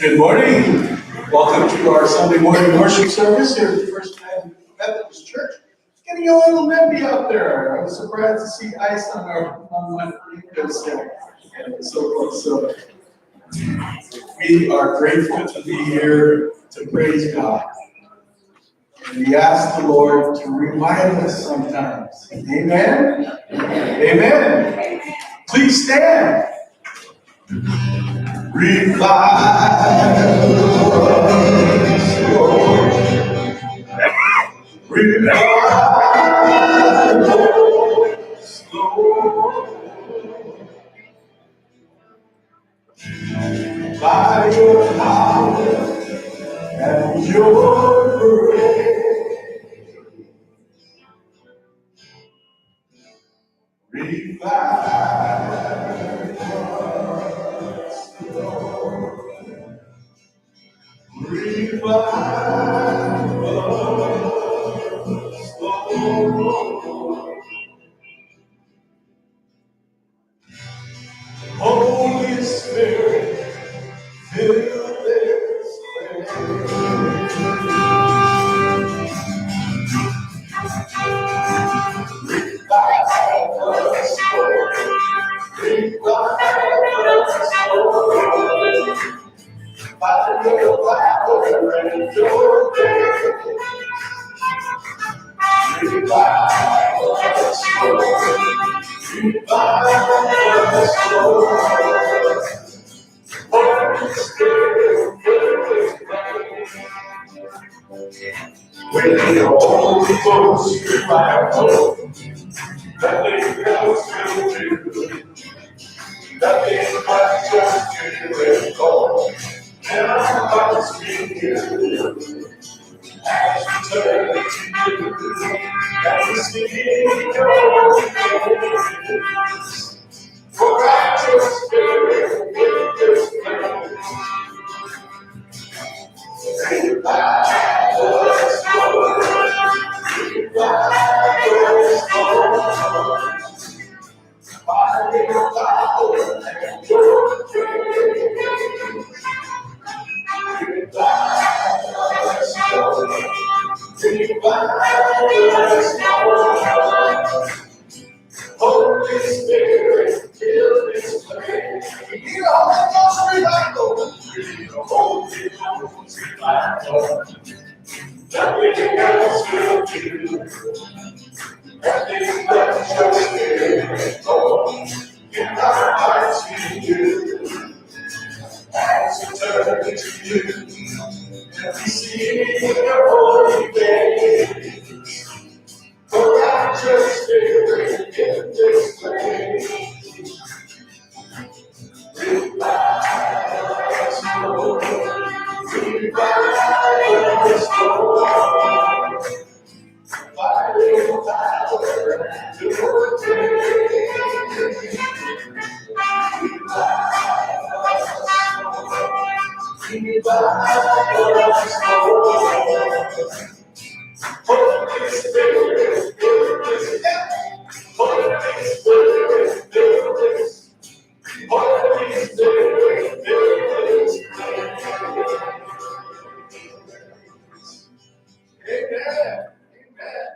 Good morning. Welcome to our Sunday morning worship service here at the First Methodist Church. It's getting a little nippy out there. I was surprised to see ice on my windows there and so forth. So we are grateful to be here to praise God. And we ask the Lord to remind us sometimes. Amen? Amen. Please stand. Revive us, Lord. Revive us, Lord. By your power and your grace. Revive us, Lord. Revive us, Lord. Holy Spirit, fill this place. Revive us, Lord. Revive us, Lord. By your power and your grace. Revive us, Lord. Revive us, Lord. Holy When the Holy Ghost revival, nothing else will do. Nothing but just you and God. And our hearts beat you as we turn to you. And we sing your praise. For righteous spirit in this place. Revive us, Lord. Revive us, Lord. By your power and your grace. Revive us, Lord. Revive us, Lord. Holy Spirit, fill this place. We need a Holy Ghost revival. We need a Holy Ghost revival. Nothing else will do. Nothing but your spirit, Lord. In our hearts we do. As we turn to you, and we see your holy face. For righteous spirit in this place. Revive us, Lord. Revive us, Lord. By your power and your grace. Revive us, Lord. Revive us, Lord. Holy Spirit, fill this place. Holy Spirit, fill this. Holy Spirit, fill this place. Amen. Amen.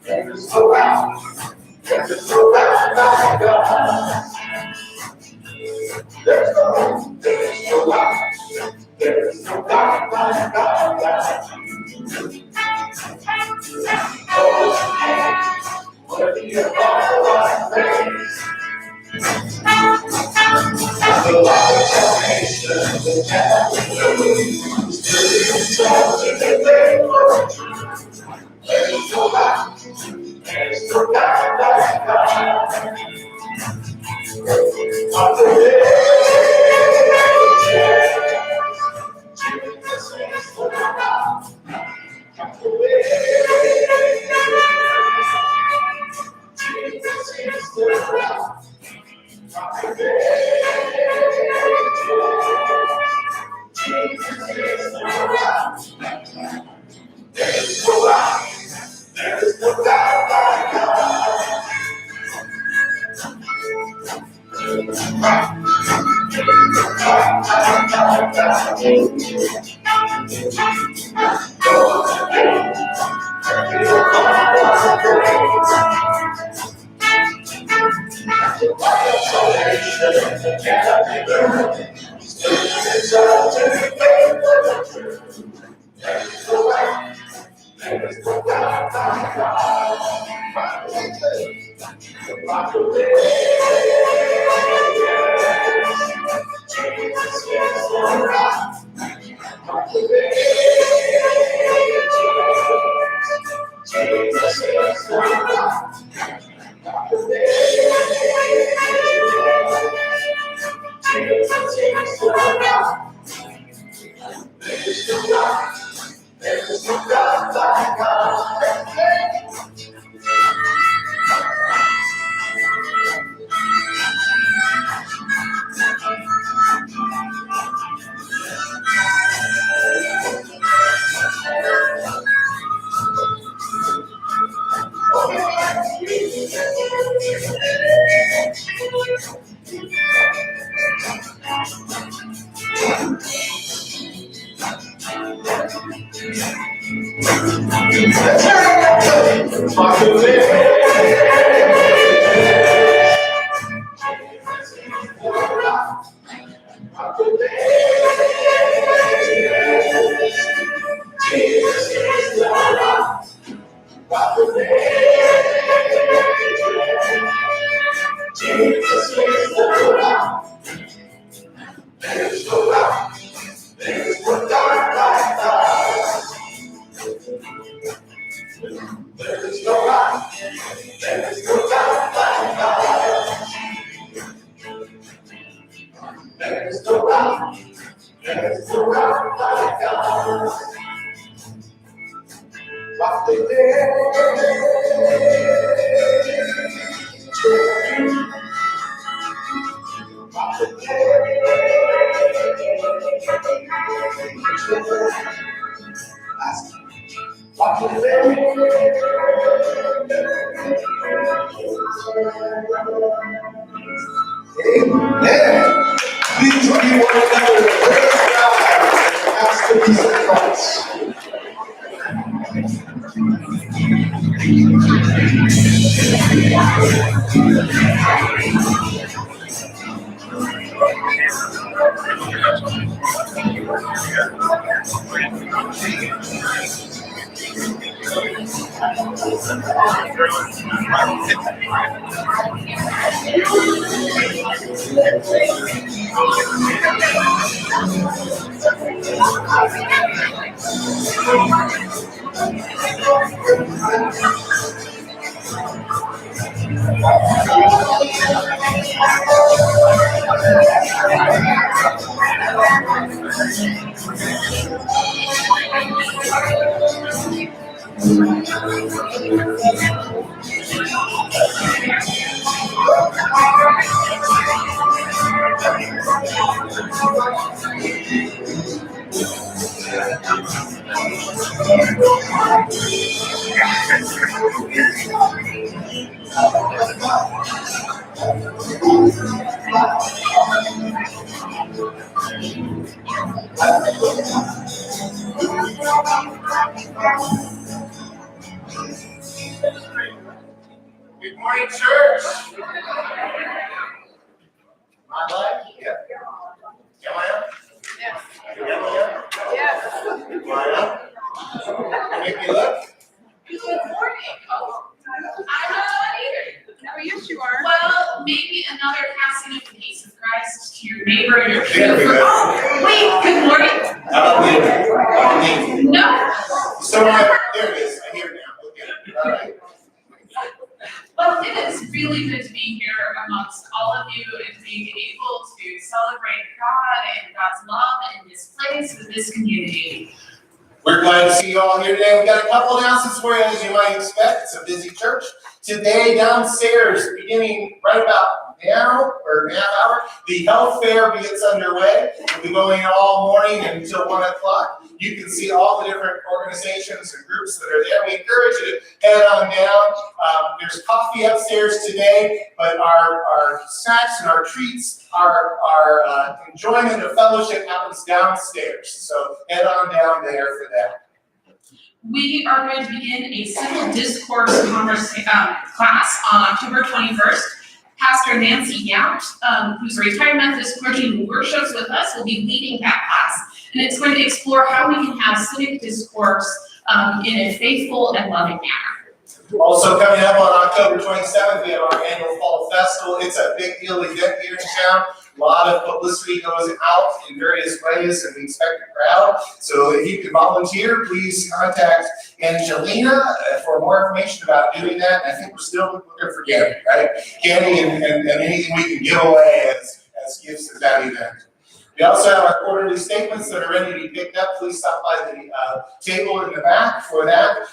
There's no God, there's no God like God. There's no God, there's no God like God. Oh, worthy of all our praise. The light of salvation, the Calvary, still exalted and faithful. There's no God, there's no God like God. On the day, Jesus is the God. On the day, Jesus is the God. On the day, Jesus is the God. There's no God, there's no God like God. Amen. Please join one another. Praise God. Ask the peace of Christ. Good morning, church. My life? Yeah. Am I up? Yes. Am I up? Yes. Am I up? Make me look? Good morning. Oh, I'm not either. No, yes, you are. Well, maybe another passing of the peace of Christ to your neighbor, your There we go. Oh, wait, good morning. I don't need it. No. So, there it is. I hear it now. Okay. All right. Well, it is really good to be here amongst all of you and being able to celebrate God and God's love in this place with this community. We're glad to see you all here today. We've got a couple announcements for you, as you might expect. It's a busy church. Today, downstairs, beginning right about now, or an half hour, the health fair gets underway. We'll be going all morning until 1 o'clock. You can see all the different organizations and groups that are there. We encourage you to head on down. There's coffee upstairs today, but our snacks and our treats, our enjoyment of fellowship happens downstairs. So head on down there for that. We are going to begin a civil discourse class on October 21st. Pastor Nancy Yount, who's a retired Methodist clergy who worships with us, will be leading that class. And it's going to explore how we can have civic discourse in a faithful and loving manner. Also coming up on October 27th, we have our annual Fall Festival. It's a big deal event here in town. A lot of publicity goes out in various ways, and we expect a crowd. So if you can volunteer, please contact Angelina for more information about doing that. I think we're still looking for candy, right? Candy and anything we can give away as gifts at that event. We also have our quarterly statements that are ready to be picked up. Please stop by the table in the back for that.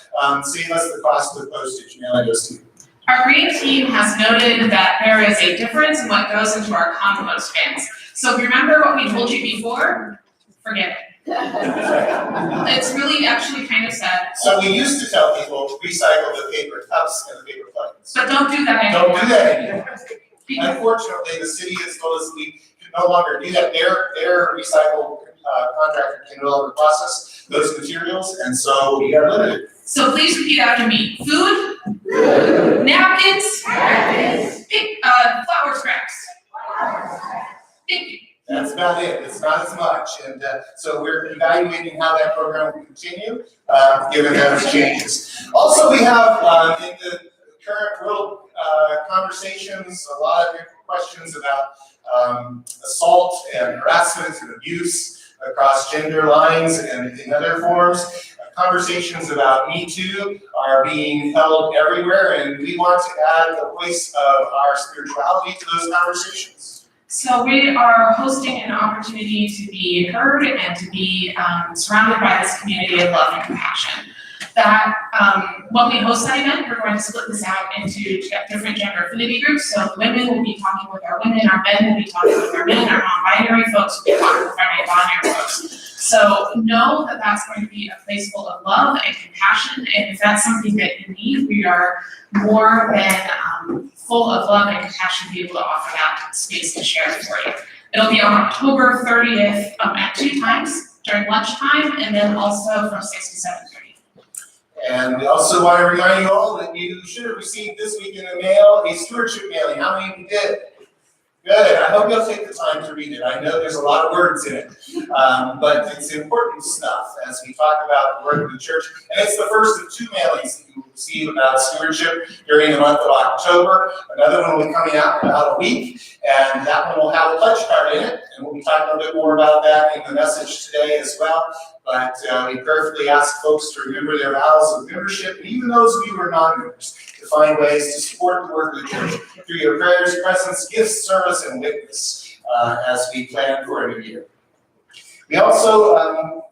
Save us the cost of the postage. Now I just do. Our green team has noted that there is a difference in what goes into our compost bins. So if you remember what we told you before, forget it. It's really actually kind of sad. So we used to tell people recycle the paper cups and the paper plates. But don't do that anymore. Don't do that anymore. Unfortunately, the city has told us we can no longer do that. Their recycled contractor can no longer process those materials, and so we are limited. So please repeat after me. Food, napkins, flour scraps. Thank you. That's about it. It's not as much, and so we're evaluating how that program will continue, given those changes. Also, we have in the current world conversations a lot of questions about assault and harassment and abuse across gender lines and in other forms. Conversations about Me Too are being held everywhere, and we want to add the voice of our spirituality to those conversations. So we are hosting an opportunity to be heard and to be surrounded by this community of love and compassion. That when we host that event, we're going to split this out into different gender affinity groups. So women will be talking with our women, our men will be talking with our men, our non-binary folks will be talking with our non-binary folks. So know that that's going to be a place full of love and compassion, and if that's something that you need, we are more than full of love and compassion to be able to offer that space to share it for you. It'll be on October 30th at 2 times during lunchtime, and then also from 6 to 7:30. And we also want to remind you all that you should have received this week in the mail a stewardship mailing. How many of you did? Good. I hope you'll take the time to read it. I know there's a lot of words in it, but it's important stuff as we talk about the work of the church. And it's the first of 2 mailings that you will receive about stewardship during the month of October. Another one will be coming out in about a week, and that one will have a pledge card in it. And we'll be talking a little bit more about that in the message today as well. But we prayerfully ask folks to remember their vows of membership, and even those of you who are non-members, to find ways to support the work of the church through your prayers, presence, gifts, service, and witness as we plan for a new year. We also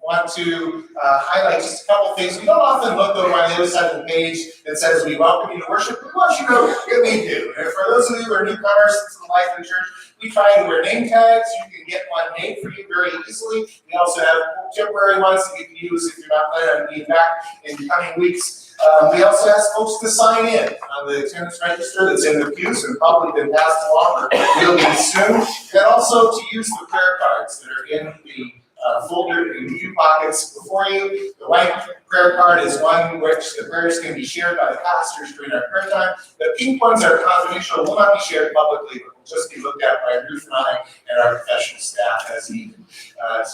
want to highlight just a couple things. We don't often look over on the other side of the page that says we welcome you to worship. We want you to know that we do. And for those of you who are newcomers to the life of the church, we try to wear name tags. You can get one made for you very easily. We also have temporary ones that you can use if you're not planning on being back in the coming weeks. We also ask folks to sign in on the attendance register that's in the pews and probably been passed along or will be soon. And also to use the prayer cards that are in the folder in the pew pockets before you. The white prayer card is one which the prayers can be shared by the pastors during our prayer time. The pink ones are confidential, will not be shared publicly, but will just be looked at by Ruth and I and our professional staff as needed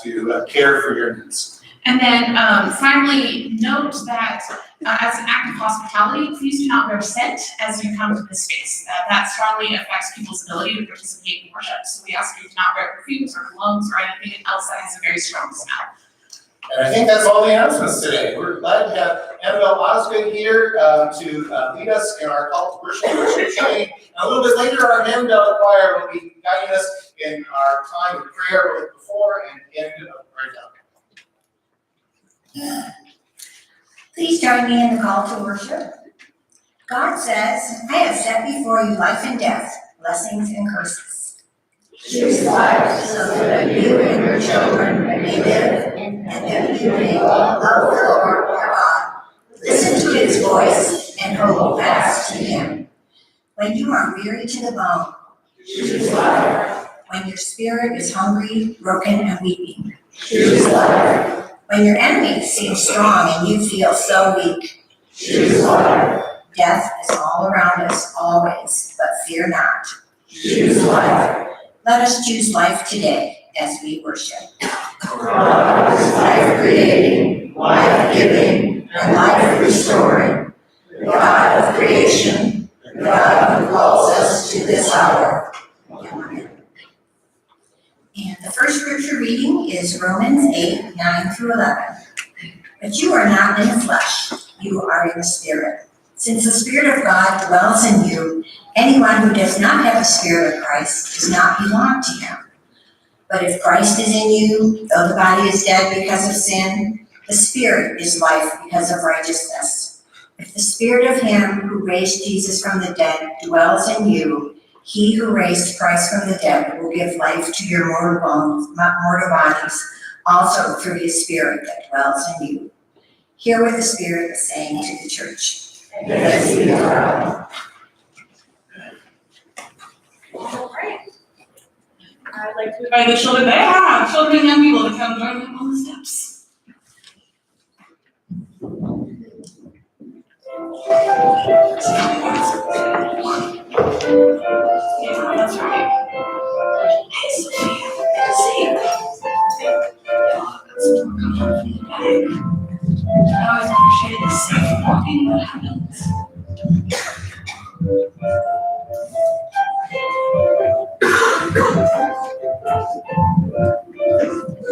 to care for your needs. And then finally, note that as an act of hospitality, please do not wear scent as you come to this space. That strongly affects people's ability to participate in worship. So we ask you to not wear perfumes or colognes or anything else that has a very strong smell. And I think that's all the announcements today. We're glad to have Annabelle Osgood here to lead us in our call to worship training. And a little bit later, our Handbell Choir will be guiding us in our time of prayer, both before and end of prayer time. Please join me in the call to worship. God says, I have set before you life and death, blessings and curses. Choose life so that you and your children may live, and that you may love the Lord your God. Listen to his voice and hold fast to him. When you are weary to the bone, choose life. When your spirit is hungry, broken, and weeping, choose life. When your enemy seems strong and you feel so weak, choose life. Death is all around us always, but fear not. Choose life. Let us choose life today as we worship. God is life creating, life giving, and life restoring. The God of creation, the God who calls us to this hour. And the first scripture reading is Romans 8, 9 through 11. But you are not in the flesh, you are in the Spirit. Since the Spirit of God dwells in you, anyone who does not have the Spirit of Christ does not belong to him. But if Christ is in you, though the body is dead because of sin, the Spirit is life because of righteousness. If the Spirit of him who raised Jesus from the dead dwells in you, he who raised Christ from the dead will give life to your mortal bodies, also through his Spirit that dwells in you. Hear what the Spirit is saying to the church. Thanks be to God. All right. I'd like to Invite the children, they have children and young people to come join them on the steps. Yeah, that's right. Hey, Sophia, good to see you. I always appreciate the safe walking that happens.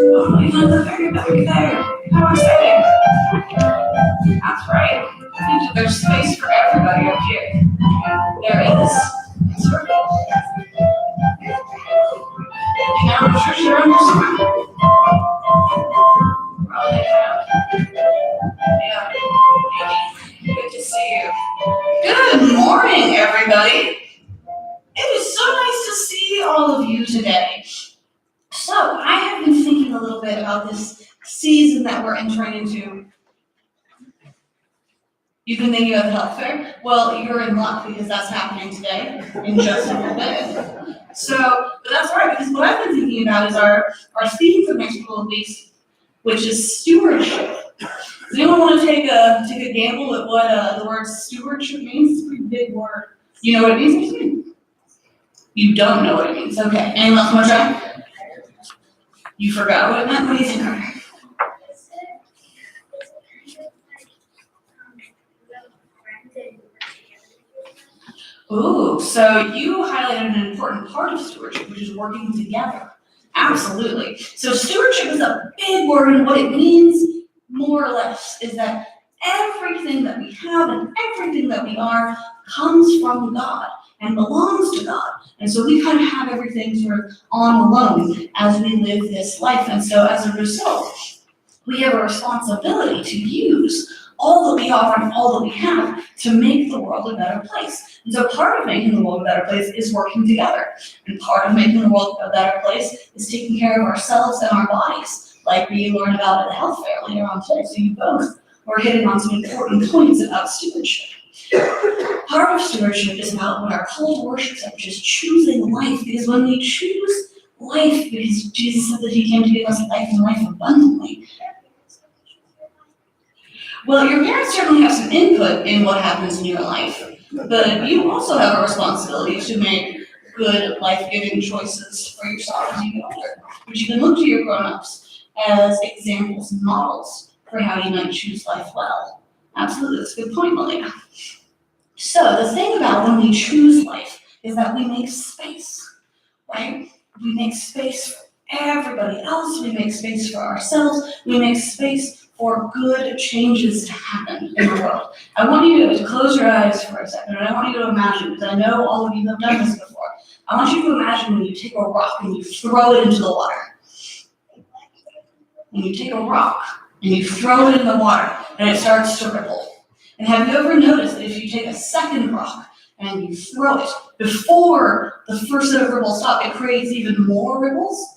Oh, you got the very back there. How exciting. That's right. I think that there's space for everybody up here. There is. That's right. Hang out with church around your side. Oh, they have. Yeah. Good to see you. Good morning, everybody. It is so nice to see all of you today. So, I have been thinking a little bit about this season that we're entering into. You've been thinking about the health fair? Well, you're in luck because that's happening today in just a little bit. So, but that's all right, because what I've been thinking about is our theme for the next couple of weeks, which is stewardship. Does anyone want to take a gamble at what the word stewardship means? It's a pretty big word. You know what it means? You don't know what it means. Okay. Anyone else want to try? You forgot what it meant? What do you think? Ooh, so you highlighted an important part of stewardship, which is working together. Absolutely. So stewardship is a big word, and what it means, more or less, is that everything that we have and everything that we are comes from God and belongs to God. And so we kind of have everything sort of on loan as we live this life. And so as a result, we have a responsibility to use all that we are and all that we have to make the world a better place. And so part of making the world a better place is working together. And part of making the world a better place is taking care of ourselves and our bodies, like we learned about at the health fair later on today. So you both were hitting on some important points about stewardship. Part of stewardship is about what our call to worship said, which is choosing life. Because when we choose life, because Jesus said that he came to give us life and life abundantly. Well, your parents certainly have some input in what happens in your life, but you also have a responsibility to make good, life-giving choices for yourself as you get older. But you can look to your grown-ups as examples and models for how you might choose life well. Absolutely, that's a good point, Melina. So the thing about when we choose life is that we make space, right? We make space for everybody else, we make space for ourselves, we make space for good changes to happen in the world. I want you to close your eyes for a second, and I want you to imagine, because I know all of you have done this before. I want you to imagine when you take a rock and you throw it into the water. When you take a rock and you throw it in the water, and it starts to ripple. And have you ever noticed that if you take a second rock and you throw it before the first set of ripples stop, it creates even more ripples?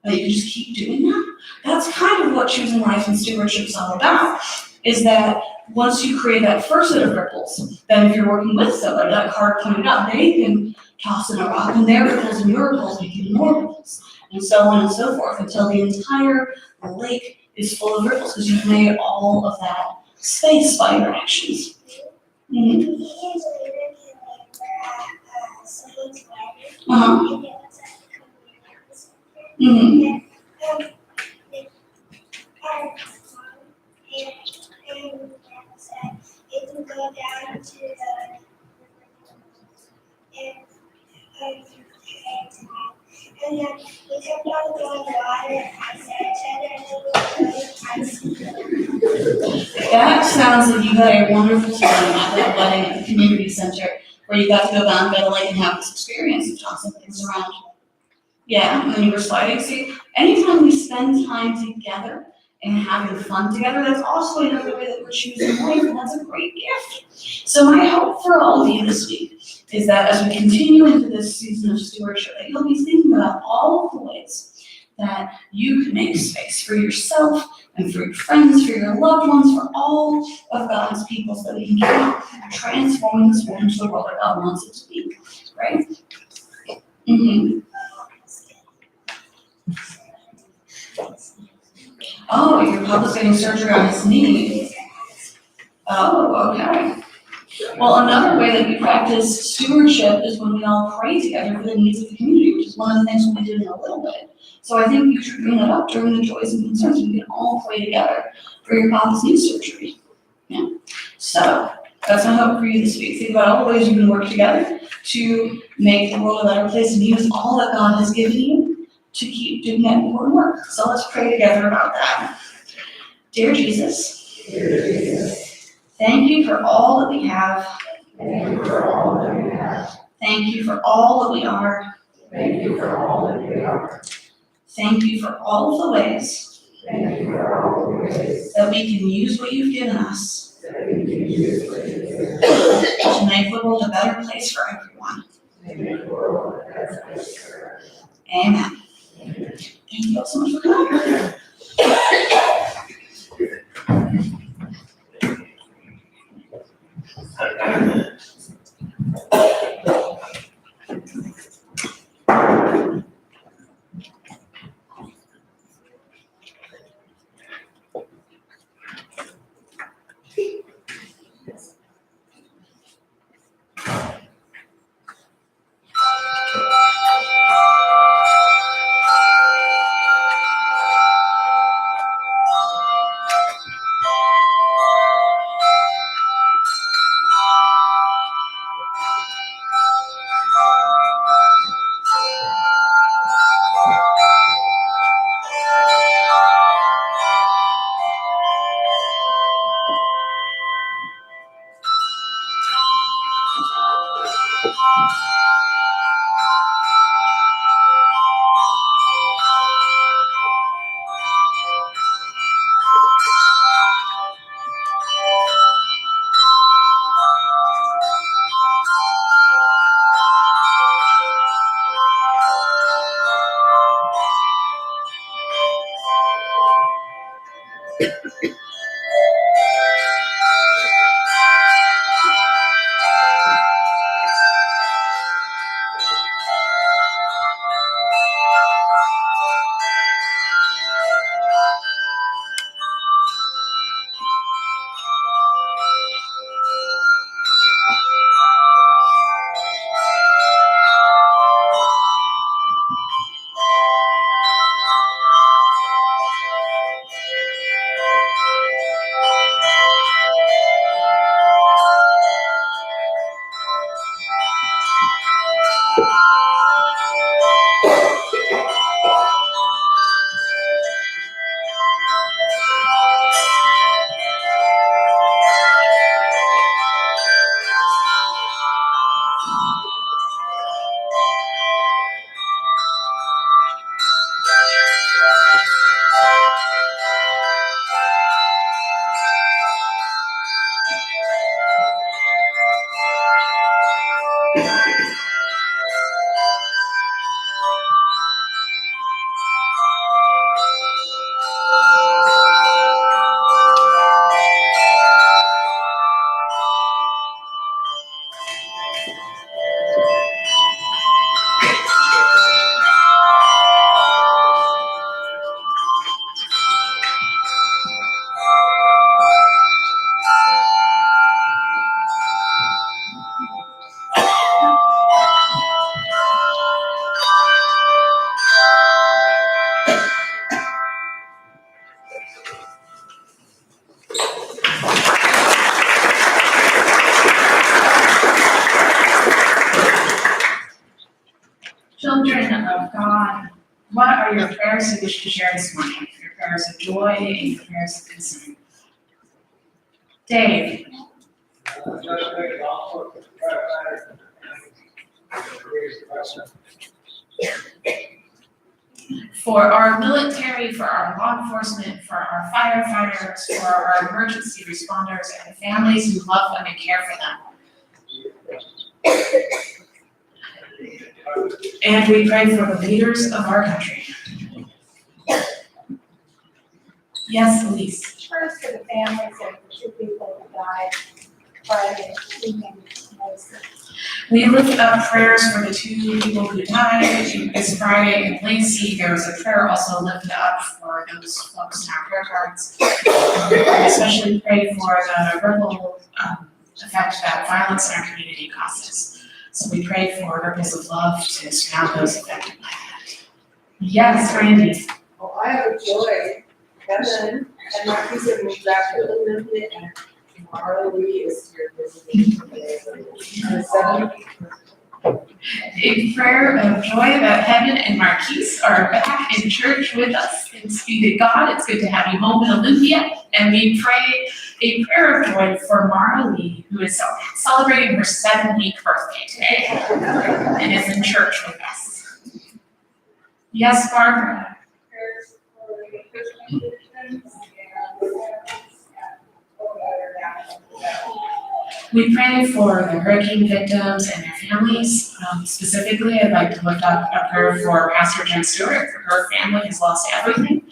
And you can just keep doing that? That's kind of what choosing life and stewardship is all about, is that once you create that first set of ripples, then if you're working with somebody, like Hart pointed out, they can toss in a rock and their ripples and your ripples make even more ripples, and so on and so forth, until the entire lake is full of ripples, because you've made all of that space by your actions. Mm-hmm. Uh-huh. Mm-hmm. It would go down to the and then we kept on going water. I said, That sounds like you had a wonderful time at that wedding at the community center, where you got to go down by the lake and have this experience of tossing things around. Yeah, and then you were sliding. See, anytime we spend time together and having fun together, that's also another way that we're choosing life, and that's a great gift. So my hope for all of you this week is that as we continue into this season of stewardship, that you'll be thinking about all of the ways that you can make space for yourself and for your friends, for your loved ones, for all of God's people, so that we can keep transforming this world into the world that God wants it to be, right? Mm-hmm. Oh, your papa getting surgery on his knee. Oh, okay. Well, another way that we practice stewardship is when we all pray together for the needs of the community, which is one of the things we did in a little bit. So I think you should bring that up during the joys and concerns. We can all pray together for your papa's knee surgery. Yeah. So that's my hope for you this week. Think about all the ways you can work together to make the world a better place and use all that God has given you to keep doing that important work. So let's pray together about that. Dear Jesus, thank you for all that we have. Thank you for all that we have. Thank you for all that we are. Thank you for all that we are. Thank you for all of the ways. Thank you for all the ways that we can use what you've given us. That we can use what you've given us. To make the world a better place for everyone. Make the world a better place for everyone. Amen. Thank you all so much for coming. Children of God, what are your prayers you wish to share this morning? Your prayers of joy and your prayers of concern. Dave. For our military, for our law enforcement, for our firefighters, for our emergency responders and the families who love them and care for them. And we pray for the leaders of our country. Yes, Elise. Prayers for the families of the two people who died Friday evening. We lift up prayers for the two people who died this Friday in Lacey. There was a prayer also lifted up for those folks in our prayer cards. We especially pray for the ripple effect that violence in our community causes. So we pray for ripples of love to surround those affected by that. Yes, Randy. Well, I have a joy. Kevin and Marquise have moved back to Olympia, and tomorrow Lee is here visiting today. On the 7th. A prayer of joy that Kevin and Marquise are back in church with us. Thanks be to God. It's good to have you home in Olympia. And we pray a prayer of joy for Mara Lee, who is celebrating her 7-week birthday today and is in church with us. Yes, Barbara. We pray for the hurricane victims and their families. Specifically, I'd like to lift up a prayer for Pastor Jen Stewart. Her family has lost everything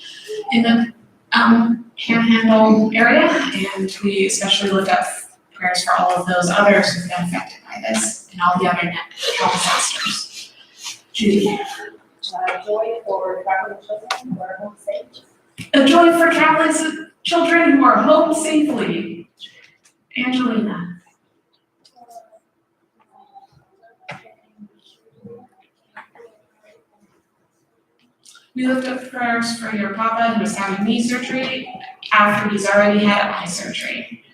in the Panhandle area, and we especially lift up prayers for all of those others who've been affected by this and all the other natural disasters. Judy. Joy for traveling children who are home safe. A joy for traveling children who are home safely. Angelina. We lift up prayers for your papa who is having knee surgery after he's already had eye surgery.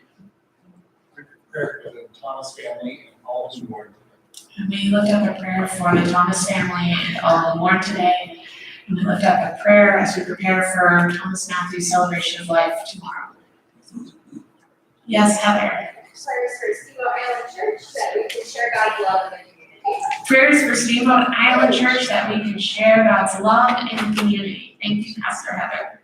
Prayer for the Thomas family and all who mourn. And we lift up a prayer for the Thomas family and all who mourn today. And we lift up a prayer as we prepare for Thomas Matthew's celebration of life tomorrow. Yes, Heather. Prayers for Steamboat Island Church that we can share God's love in the community. Prayers for Steamboat Island Church that we can share God's love in the community. Thank you, Pastor Heather.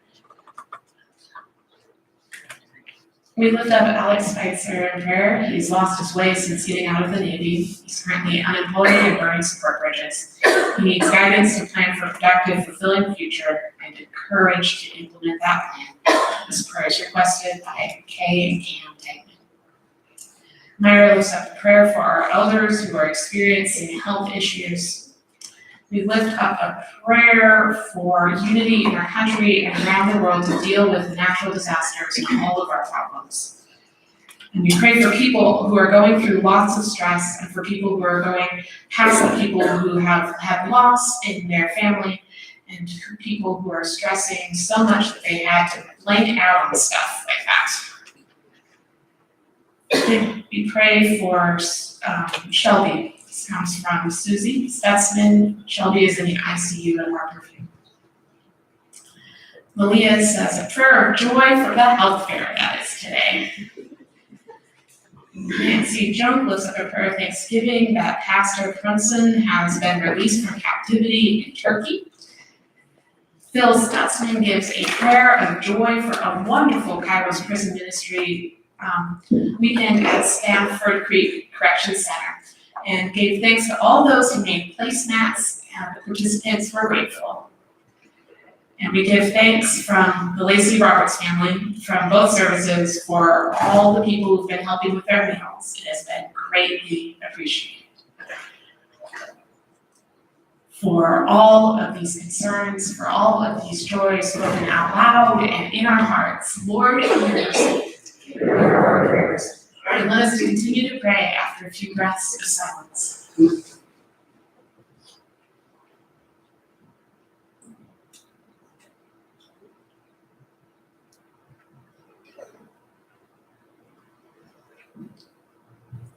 We lift up Alex Spitzer in prayer. He's lost his way since getting out of the Navy. He's currently unemployed and burning support bridges. He needs guidance to plan for a productive, fulfilling future and courage to implement that plan. This prayer is requested by Kay and Cam Tegman. Myra lifts up a prayer for our elders who are experiencing health issues. We lift up a prayer for unity in our country and around the world to deal with natural disasters and all of our problems. And we pray for people who are going through lots of stress and for people who are going past the people who have had loss in their family and people who are stressing so much that they had to blank out on stuff like that. We pray for Shelby. This comes from Susie Stutzman. Shelby is in the ICU at Harborview. Malia says a prayer of joy for the health fair that is today. Nancy Junk lifts up a prayer of thanksgiving that Pastor Brunson has been released from captivity in Turkey. Phil Stutzman gives a prayer of joy for a wonderful Kairos Prison Ministry weekend at Stamford Creek Corrections Center, and gave thanks to all those who made placemats, and the participants were grateful. And we give thanks from the Lacey Roberts family, from both services, for all the people who've been helping with their meals. It has been greatly appreciated. For all of these concerns, for all of these joys spoken out loud and in our hearts, Lord, hear our prayers. And let us continue to pray after a few breaths of silence.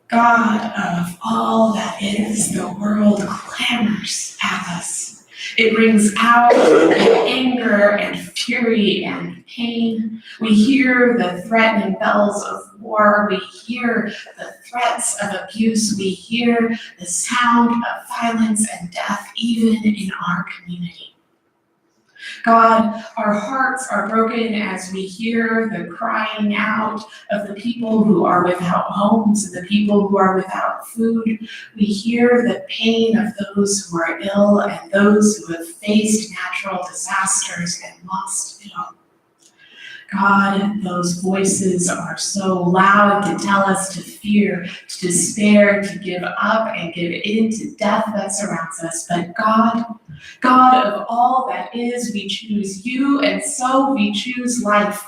God of all that is, the world clamors at us. It rings out in anger and fury and pain. We hear the threatening bells of war. We hear the threats of abuse. We hear the sound of violence and death, even in our community. God, our hearts are broken as we hear the crying out of the people who are without homes and the people who are without food. We hear the pain of those who are ill and those who have faced natural disasters and lost it all. God, those voices are so loud to tell us to fear, to despair, to give up and give in to death that surrounds us. But God of all that is, we choose you, and so we choose life.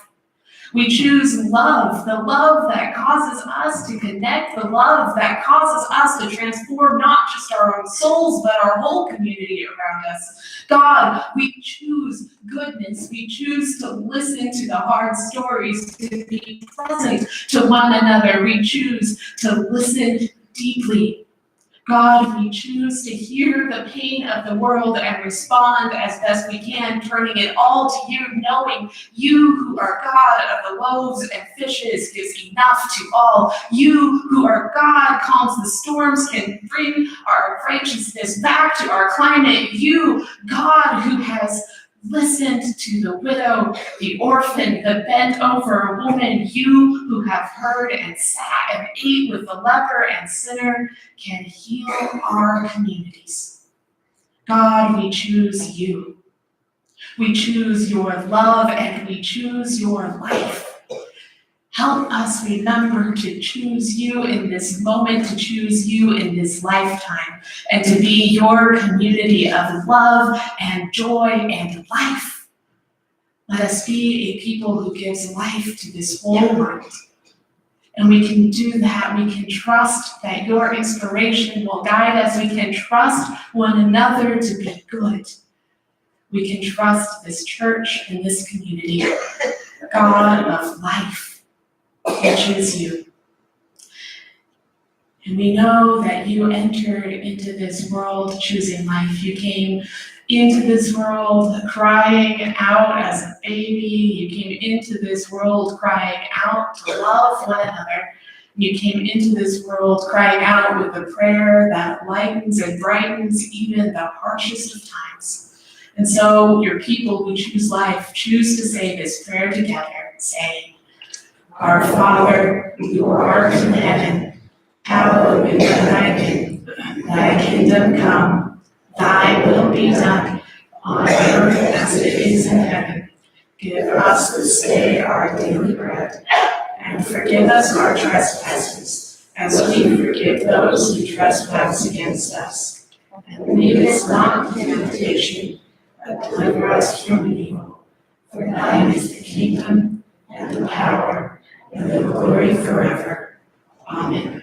We choose love, the love that causes us to connect, the love that causes us to transform not just our own souls, but our whole community around us. God, we choose goodness. We choose to listen to the hard stories, to be present to one another. We choose to listen deeply. God, we choose to hear the pain of the world and respond as best we can, turning it all to you, knowing you who are God of the loaves and fishes gives enough to all. You who are God calms the storms, can bring our righteousness back to our climate. You, God, who has listened to the widow, the orphan, the bent over woman, you who have heard and sat and ate with the leper and sinner, can heal our communities. God, we choose you. We choose your love and we choose your life. Help us remember to choose you in this moment, to choose you in this lifetime, and to be your community of love and joy and life. Let us be a people who gives life to this whole world. And we can do that. We can trust that your inspiration will guide us. We can trust one another to be good. We can trust this church and this community. God of life, we choose you. And we know that you entered into this world choosing life. You came into this world crying out as a baby. You came into this world crying out to love one another. You came into this world crying out with a prayer that lightens and brightens even the harshest of times. And so your people who choose life choose to say this prayer together, saying, Our Father, who art in heaven, hallowed be thy name. Thy kingdom come, thy will be done, on earth as it is in heaven. Give us this day our daily bread, and forgive us our trespasses, as we forgive those who trespass against us. And lead us not into temptation, but deliver us from evil. For thine is the kingdom, and the power, and the glory forever. Amen.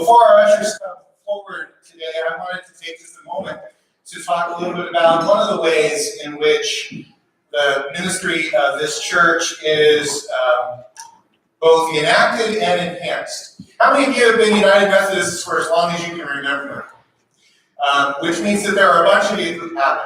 Before our ushers come forward today, I wanted to take just a moment to talk a little bit about one of the ways in which the ministry of this church is both enacted and enhanced. How many of you have been United Methodists for as long as you can remember? Which means that there are a bunch of you who haven't.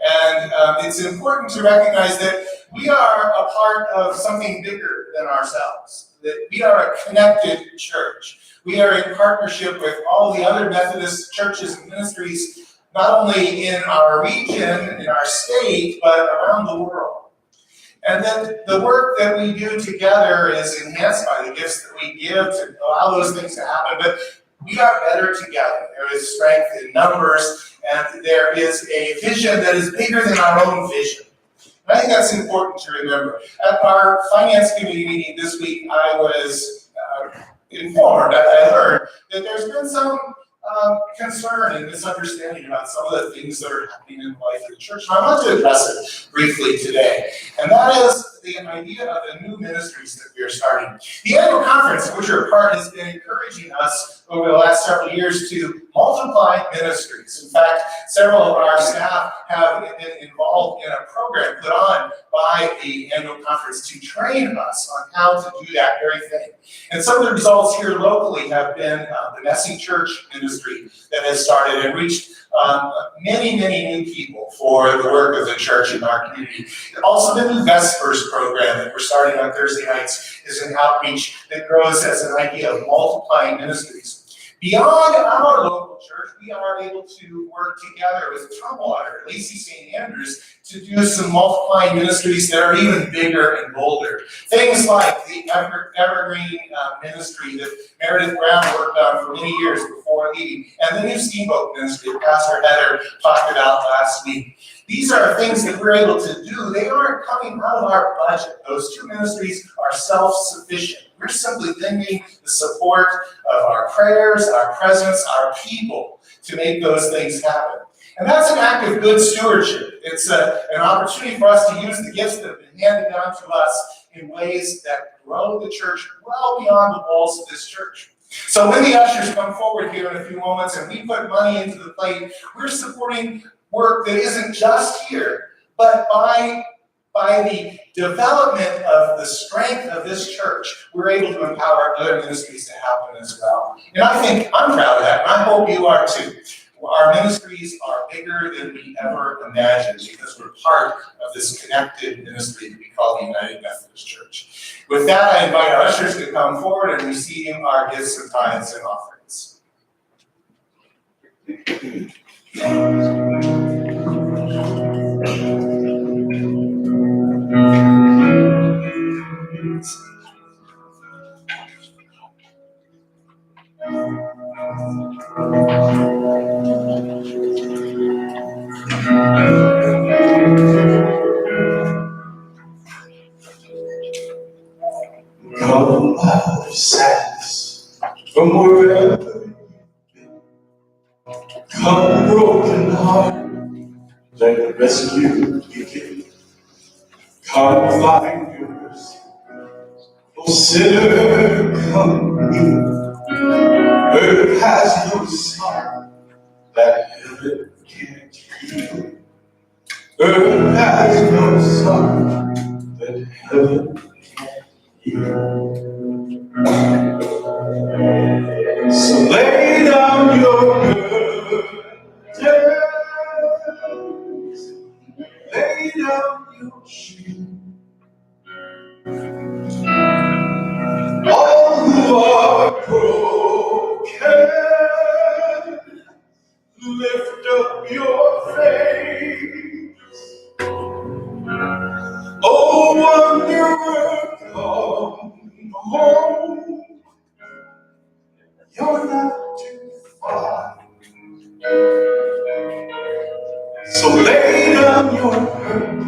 And it's important to recognize that we are a part of something bigger than ourselves, that we are a connected church. We are in partnership with all the other Methodist churches and ministries, not only in our region, in our state, but around the world. And then the work that we do together is enhanced by the gifts that we give to allow those things to happen. But we are better together. There is strength in numbers, and there is a vision that is bigger than our own vision. And I think that's important to remember. At our finance committee meeting this week, I was informed, I learned that there's been some concern and misunderstanding about some of the things that are happening in the life of the church. And I want to address it briefly today. And that is the idea of the new ministries that we are starting. The annual conference, of which you're a part, has been encouraging us over the last several years to multiply ministries. In fact, several of our staff have been involved in a program put on by the annual conference to train us on how to do that very thing. And some of the results here locally have been the Messy Church ministry that has started and reached many, many new people for the work of the church in our community. Also, the new Vespers program that we're starting on Thursday nights is an outreach that grows as an idea of multiplying ministries. Beyond our local church, we are able to work together with Tumwater, Lacey St. Andrews, to do some multiplying ministries that are even bigger and bolder. Things like the Evergreen ministry that Meredith Brown worked on for many years before leaving, and the new Steamboat ministry that Pastor Heather talked about last week. These are things that we're able to do. They aren't coming out of our budget. Those two ministries are self-sufficient. We're simply lending the support of our prayers, our presence, our people to make those things happen. And that's an act of good stewardship. It's an opportunity for us to use the gifts that have been handed down to us in ways that grow the church well beyond the walls of this church. So when the ushers come forward here in a few moments and we put money into the plate, we're supporting work that isn't just here, but by the development of the strength of this church, we're able to empower other ministries to happen as well. And I think I'm proud of that, and I hope you are too. Our ministries are bigger than we ever imagined because we're part of this connected ministry that we call the United Methodist Church. With that, I invite our ushers to come forward and receive our gifts and tithes and offerings. Come out of sadness from wherever you've been. Come broken heart, let the rescue begin. Come find your mercy, oh sinner, come in. Earth has no song that heaven can't heal. Earth has no song that heaven can't heal. So lay down your burdens, lay down your shame. All who are broken, lift up your face. Oh, wanderer, come home. You're not too far. So lay down your hurt,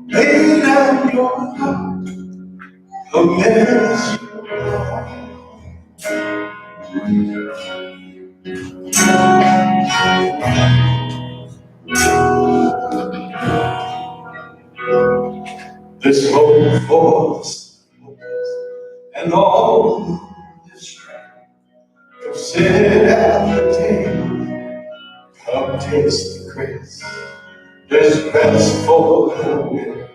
lay down your heart, come as you are. This hope for us and all this strength to Sit at the table, come taste the grace. There's rest for the weary,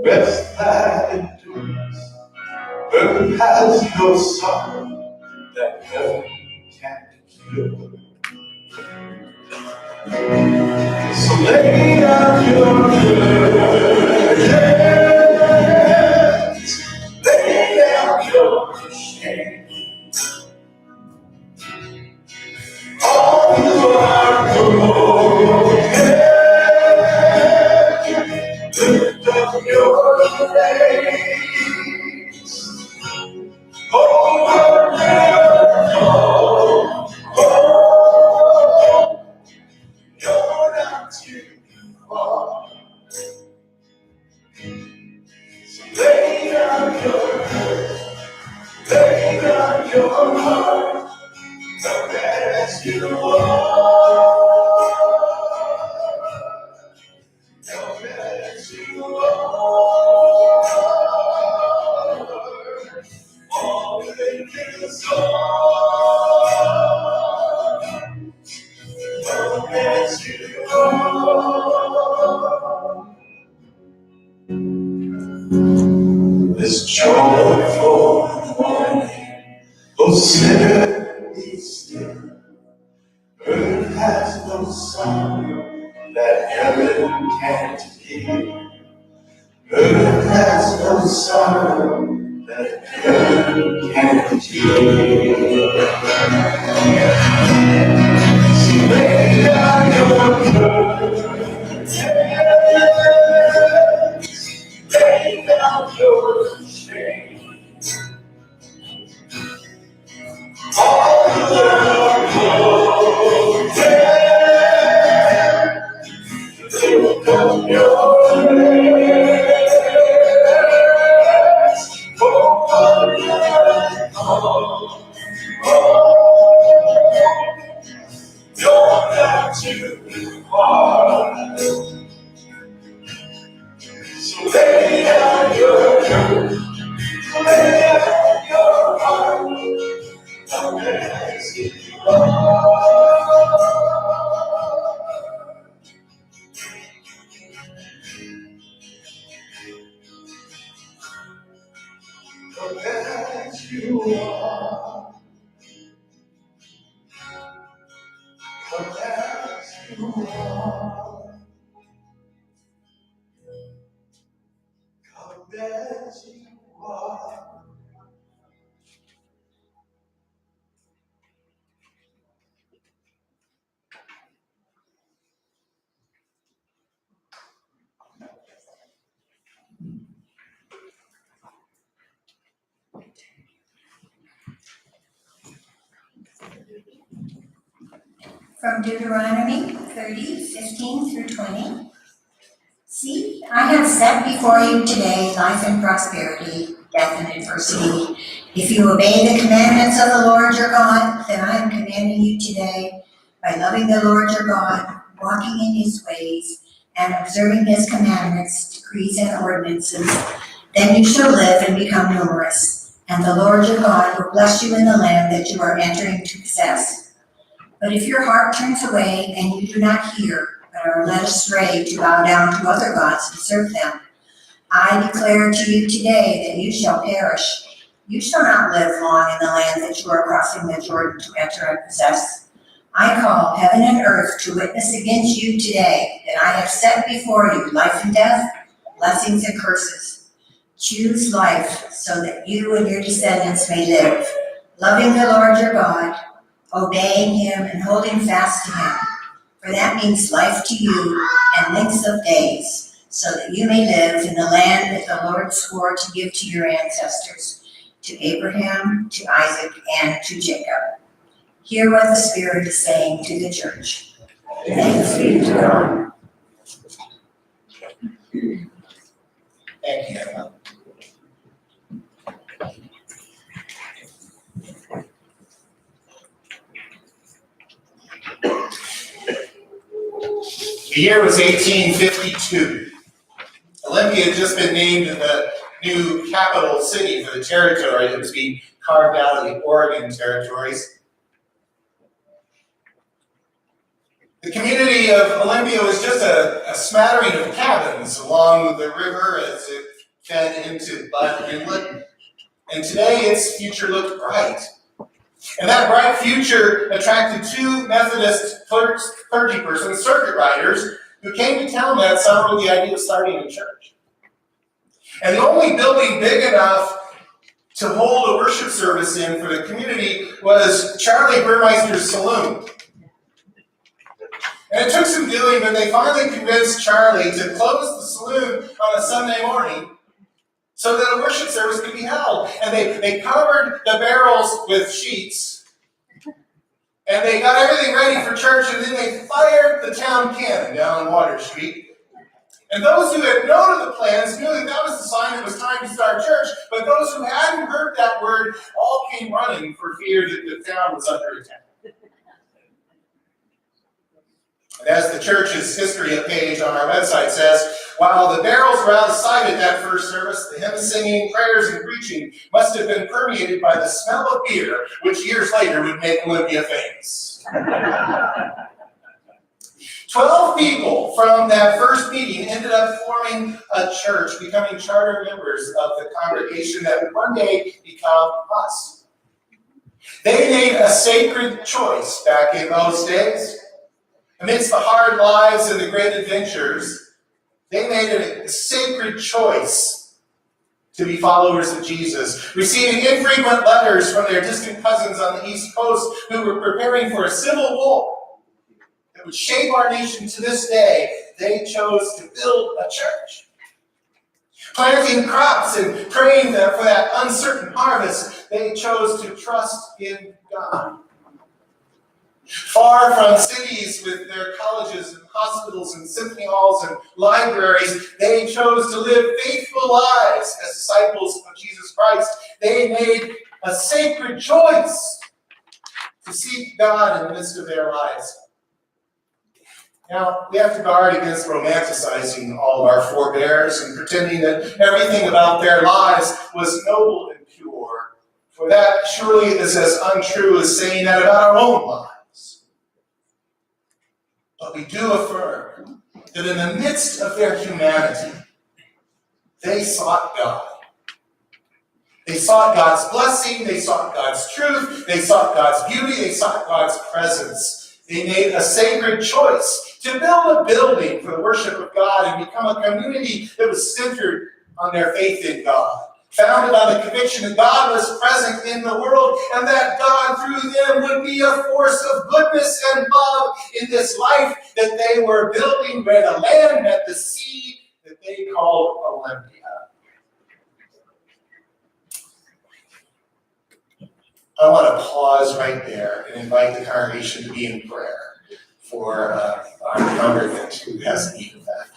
rest that endures. Earth has no sorrow that heaven can't cure. So lay down your burdens, lay down your shame. All who are broken, lift up your praise. Over miracle, oh, you're not too far. So lay down your heart, come as you are, come as you are. All in this song, come as you are. This joyful morning, oh sinner, be still. Earth has no sorrow that heaven can't heal. Earth has no sorrow that heaven can't heal. So lay down your burdens, lay down your shame. All the road, lift up your head. Oh, you're not too far. So lay down your heart, come as you are. Come as you are. Come as you are. Come as you are. From Deuteronomy 30:15-20. See, I have set before you today life and prosperity, death and adversity. If you obey the commandments of the Lord your God, then I am commanding you today, by loving the Lord your God, walking in his ways, and observing his commandments, decrees, and ordinances, then you shall live and become numerous, and the Lord your God will bless you in the land that you are entering to possess. But if your heart turns away and you do not hear, but are led astray to bow down to other gods and serve them, I declare to you today that you shall perish. You shall not live long in the land that you are crossing the Jordan to enter and possess. I call heaven and earth to witness against you today that I have set before you life and death, blessings and curses. Choose life so that you and your descendants may live, loving the Lord your God, obeying him and holding fast to him. For that means life to you and length of days, so that you may live in the land that the Lord swore to give to your ancestors, to Abraham, to Isaac, and to Jacob. Hear what the Spirit is saying to the church. Thanks be to God. Thank you, Emma. The year was 1852. Olympia had just been named the new capital city for the territory that was being carved out of the Oregon territories. The community of Olympia was just a smattering of cabins along the river as it fed into Bud Inlet. And today its future looked bright. And that bright future attracted two Methodist clergy persons, circuit riders, who came to town that summer with the idea of starting a church. And the only building big enough to hold a worship service in for the community was Charlie Burmeister's saloon. And it took some doing, but they finally convinced Charlie to close the saloon on a Sunday morning so that a worship service could be held. And they covered the barrels with sheets, and they got everything ready for church, and then they fired the town cannon down on Water Street. And those who had known of the plans knew that that was the sign it was time to start church, but those who hadn't heard that word all came running for fear that the town was under attack. And as the church's history page on our website says, while the barrels were out of sight at that first service, the hymn singing, prayers, and preaching must have been permeated by the smell of beer, which years later would make Olympia famous. 12 people from that first meeting ended up forming a church, becoming charter members of the congregation that would one day become us. They made a sacred choice back in those days. Amidst the hard lives and the great adventures, they made a sacred choice to be followers of Jesus, receiving infrequent letters from their distant cousins on the East Coast who were preparing for a civil war that would shape our nation to this day. They chose to build a church. Planting crops and praying for that uncertain harvest, they chose to trust in God. Far from cities with their colleges and hospitals and symphony halls and libraries, they chose to live faithful lives as disciples of Jesus Christ. They made a sacred choice to seek God in the midst of their lives. Now, we have to guard against romanticizing all of our forebears and pretending that everything about their lives was noble and pure, for that surely is as untrue as saying that about our own lives. But we do affirm that in the midst of their humanity, they sought God. They sought God's blessing, they sought God's truth, they sought God's beauty, they sought God's presence. They made a sacred choice to build a building for the worship of God and become a community that was centered on their faith in God, founded on the conviction that God was present in the world and that God through them would be a force of goodness and love in this life that they were building where the land met the sea that they called Olympia. I want to pause right there and invite the congregation to be in prayer for our congregant who has need of that.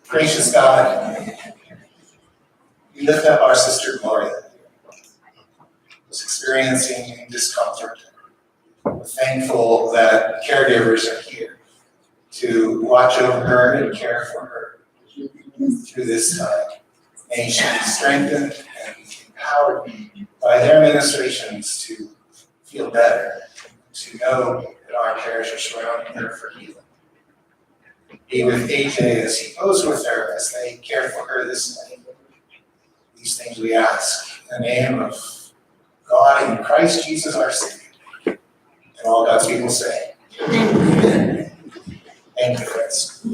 Gracious God, we lift up our sister Gloria, who's experiencing discomfort. We're thankful that caregivers are here to watch over her and care for her through this time. May she be strengthened and empowered by their ministrations to feel better, to know that our parish is surrounding her for healing. Be with AJ as he goes with her, as they care for her this night. These things we ask in the name of God and Christ Jesus our Savior. And all God's people say, Amen. Thank you, friends.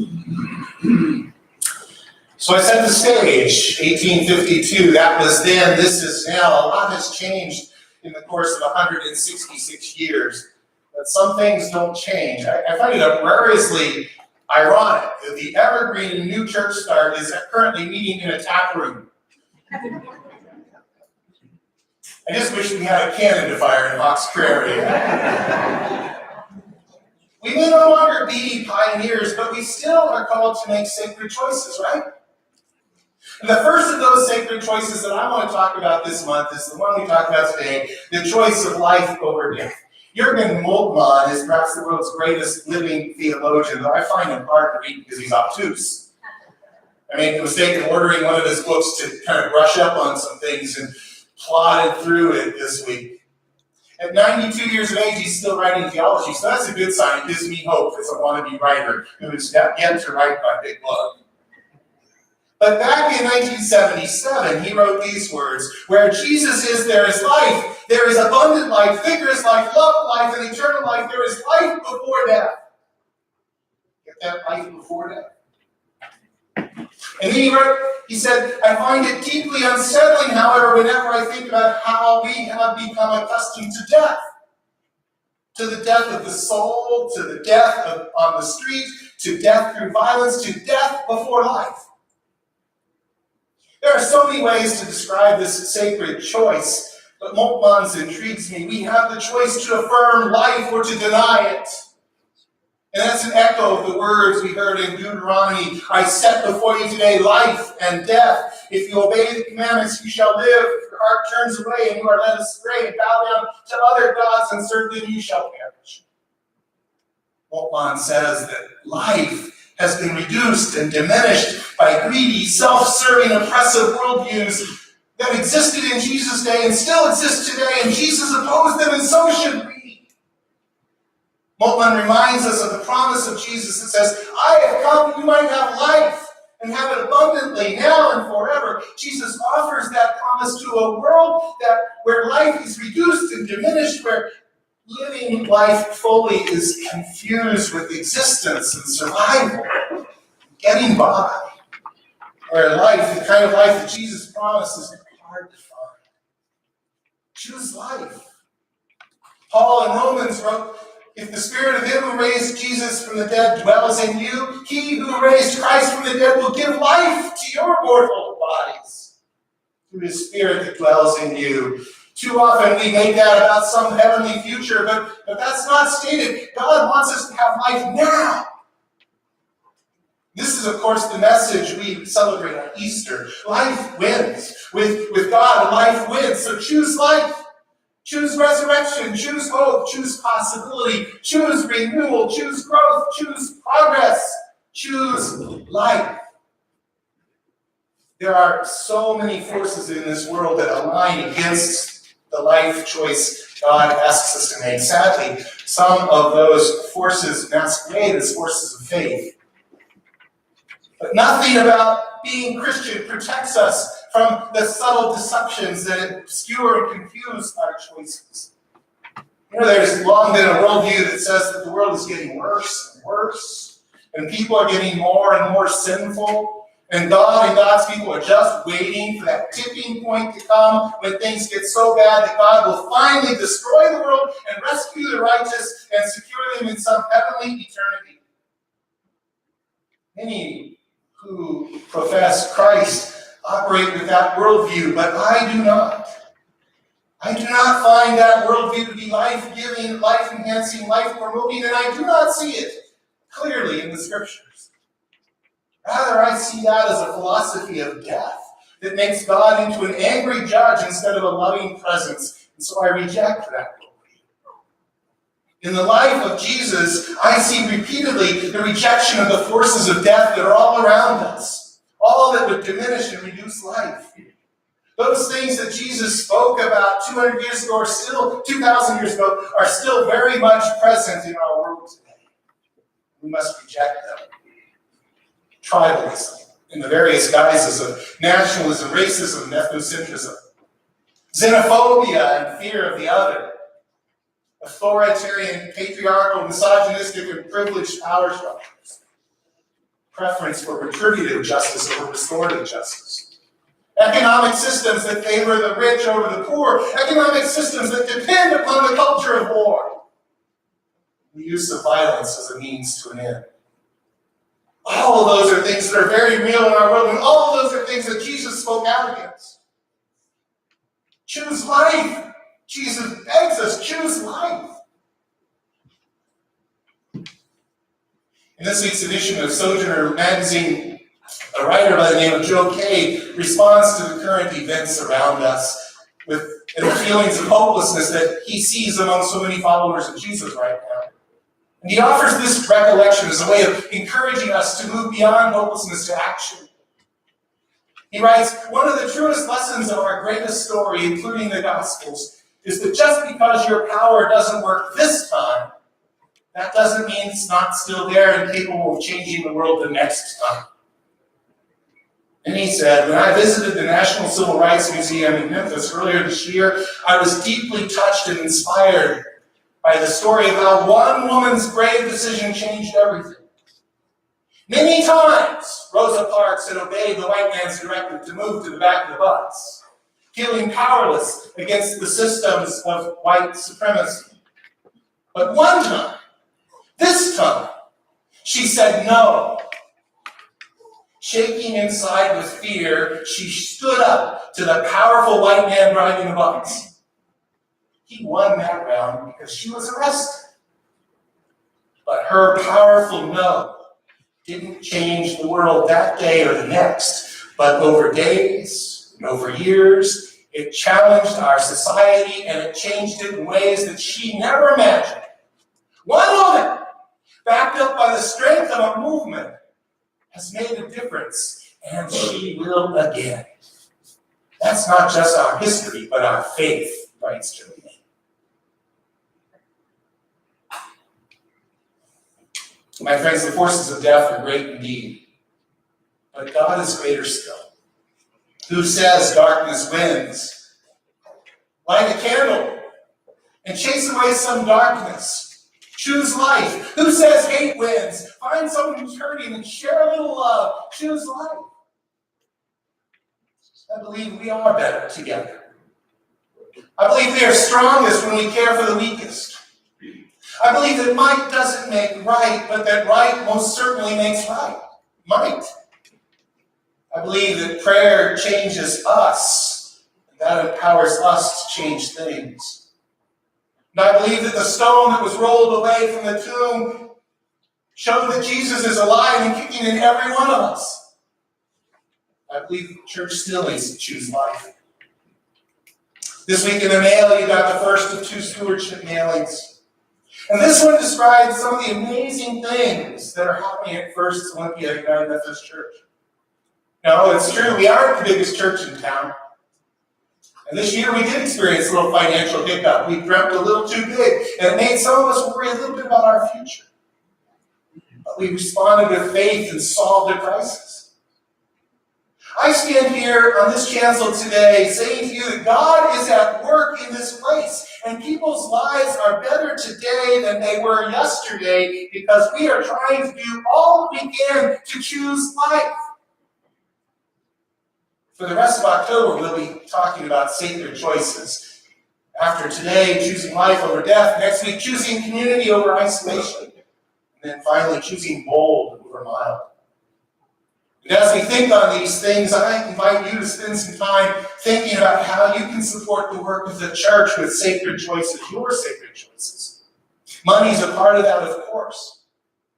So I set the stage, 1852. That was then, this is now. A lot has changed in the course of 166 years. But some things don't change. I find it uproariously ironic that the evergreen new church start is currently meeting in a tap room. I just wish we had a cannon to fire in Hawks Prairie. We may no longer be pioneers, but we still are called to make sacred choices, right? And the first of those sacred choices that I want to talk about this month is the one we talked about today, the choice of life over death. Jürgen Moltmann is perhaps the world's greatest living theologian, though I find him hard to read because he's obtuse. I made the mistake of ordering one of his books to kind of brush up on some things and plodded through it this week. At 92 years of age, he's still writing theology, so that's a good sign. It gives me hope as a wannabe writer who is yet to write my big book. But back in 1977, he wrote these words, "Where Jesus is, there is life. There is abundant life, vigorous life, love life, and eternal life. There is life before death." Get that? Life before death. And then he said, "I find it deeply unsettling, however, whenever I think about how we have become accustomed to death. To the death of the soul, to the death on the street, to death through violence, to death before life." There are so many ways to describe this sacred choice, but Moltmann's intrigues me. We have the choice to affirm life or to deny it. And that's an echo of the words we heard in Deuteronomy, "I set before you today life and death. If you obey the commandments, you shall live. If your heart turns away and you are led astray and bow down to other gods and serve them, you shall perish." Moltmann says that life has been reduced and diminished by greedy, self-serving, oppressive worldviews that existed in Jesus' day and still exist today, and Jesus opposed them, and so should we. Moltmann reminds us of the promise of Jesus that says, "I have come that you might have life and have it abundantly, now and forever." Jesus offers that promise to a world where life is reduced and diminished, where living life fully is confused with existence and survival, getting by. Where life, the kind of life that Jesus promises, is hard to find. Choose life. Paul in Romans wrote, "If the spirit of him who raised Jesus from the dead dwells in you, he who raised Christ from the dead will give life to your mortal bodies through his spirit that dwells in you." Too often we make that about some heavenly future, but that's not stated. God wants us to have life now. This is, of course, the message we celebrate on Easter. Life wins. With God, life wins. So choose life. Choose resurrection. Choose hope. Choose possibility. Choose renewal. Choose growth. Choose progress. Choose life. There are so many forces in this world that align against the life choice God asks us to make. Sadly, some of those forces masquerade as forces of faith. But nothing about being Christian protects us from the subtle deceptions that obscure and confuse our choices. You know, there's long been a worldview that says that the world is getting worse and worse, and people are getting more and more sinful. And God and God's people are just waiting for that tipping point to come when things get so bad that God will finally destroy the world and rescue the righteous and secure them in some heavenly eternity. Many who profess Christ operate with that worldview, but I do not. I do not find that worldview to be life-giving, life-enhancing, life-promoting, and I do not see it clearly in the Scriptures. Rather, I see that as a philosophy of death that makes God into an angry judge instead of a loving presence. And so I reject that worldview. In the life of Jesus, I see repeatedly the rejection of the forces of death that are all around us, all that would diminish and reduce life. Those things that Jesus spoke about 200 years ago, or still 2,000 years ago, are still very much present in our world today. We must reject them. Tribalism, in the various guises of nationalism, racism, and ethnocentrism, xenophobia and fear of the other, authoritarian, patriarchal, misogynistic, and privileged power structures, preference for retributive justice over restorative justice, economic systems that favor the rich over the poor, economic systems that depend upon the culture of war, the use of violence as a means to an end. All of those are things that are very real in our world, and all of those are things that Jesus spoke out against. Choose life. Jesus begs us, choose life. In this week's edition of Sojourner magazine, A writer by the name of Joe Kay responds to the current events around us with the feelings of hopelessness that he sees among so many followers of Jesus right now. And he offers this recollection as a way of encouraging us to move beyond hopelessness to action. He writes, one of the truest lessons of our greatest story, including the Gospels, is that just because your power doesn't work this time, that doesn't mean it's not still there and capable of changing the world the next time. And he said, when I visited the National Civil Rights Museum in Memphis earlier this year, I was deeply touched and inspired by the story of how one woman's brave decision changed everything. Many times, Rosa Parks had obeyed the white man's directive to move to the back of the bus, feeling powerless against the systems of white supremacy. But one time, this time, she said no. Shaking inside with fear, she stood up to the powerful white man driving the bus. He won that round because she was arrested. But her powerful no didn't change the world that day or the next, but over days and over years, it challenged our society and it changed it in ways that she never imagined. One woman, backed up by the strength of a movement, has made a difference, and she will again. That's not just our history, but our faith, writes Joe. My friends, the forces of death are great indeed, but God is greater still. Who says darkness wins? Light a candle and chase away some darkness. Choose life. Who says hate wins? Find someone who's hurting and share a little love. Choose life. I believe we are better together. I believe we are strongest when we care for the weakest. I believe that might doesn't make right, but that right most certainly makes right. Might. I believe that prayer changes us, and that empowers us to change things. And I believe that the stone that was rolled away from the tomb showed that Jesus is alive and kicking in every one of us. I believe the church still needs to choose life. This week in the mail, you got the first of 2 stewardship mailings. And this one describes some of the amazing things that are happening at First Olympia United Methodist Church. Now, it's true, we aren't the biggest church in town. And this year we did experience a little financial hiccup. We dreamt a little too big, and it made some of us worry a little bit about our future. But we responded with faith and solved a crisis. I stand here on this chancel today saying to you that God is at work in this place, and people's lives are better today than they were yesterday because we are trying to do all we can to choose life. For the rest of October, we'll be talking about sacred choices. After today, choosing life over death. Next week, choosing community over isolation. And then finally, choosing bold over mild. And as we think on these things, I invite you to spend some time thinking about how you can support the work of the church with sacred choices, your sacred choices. Money's a part of that, of course.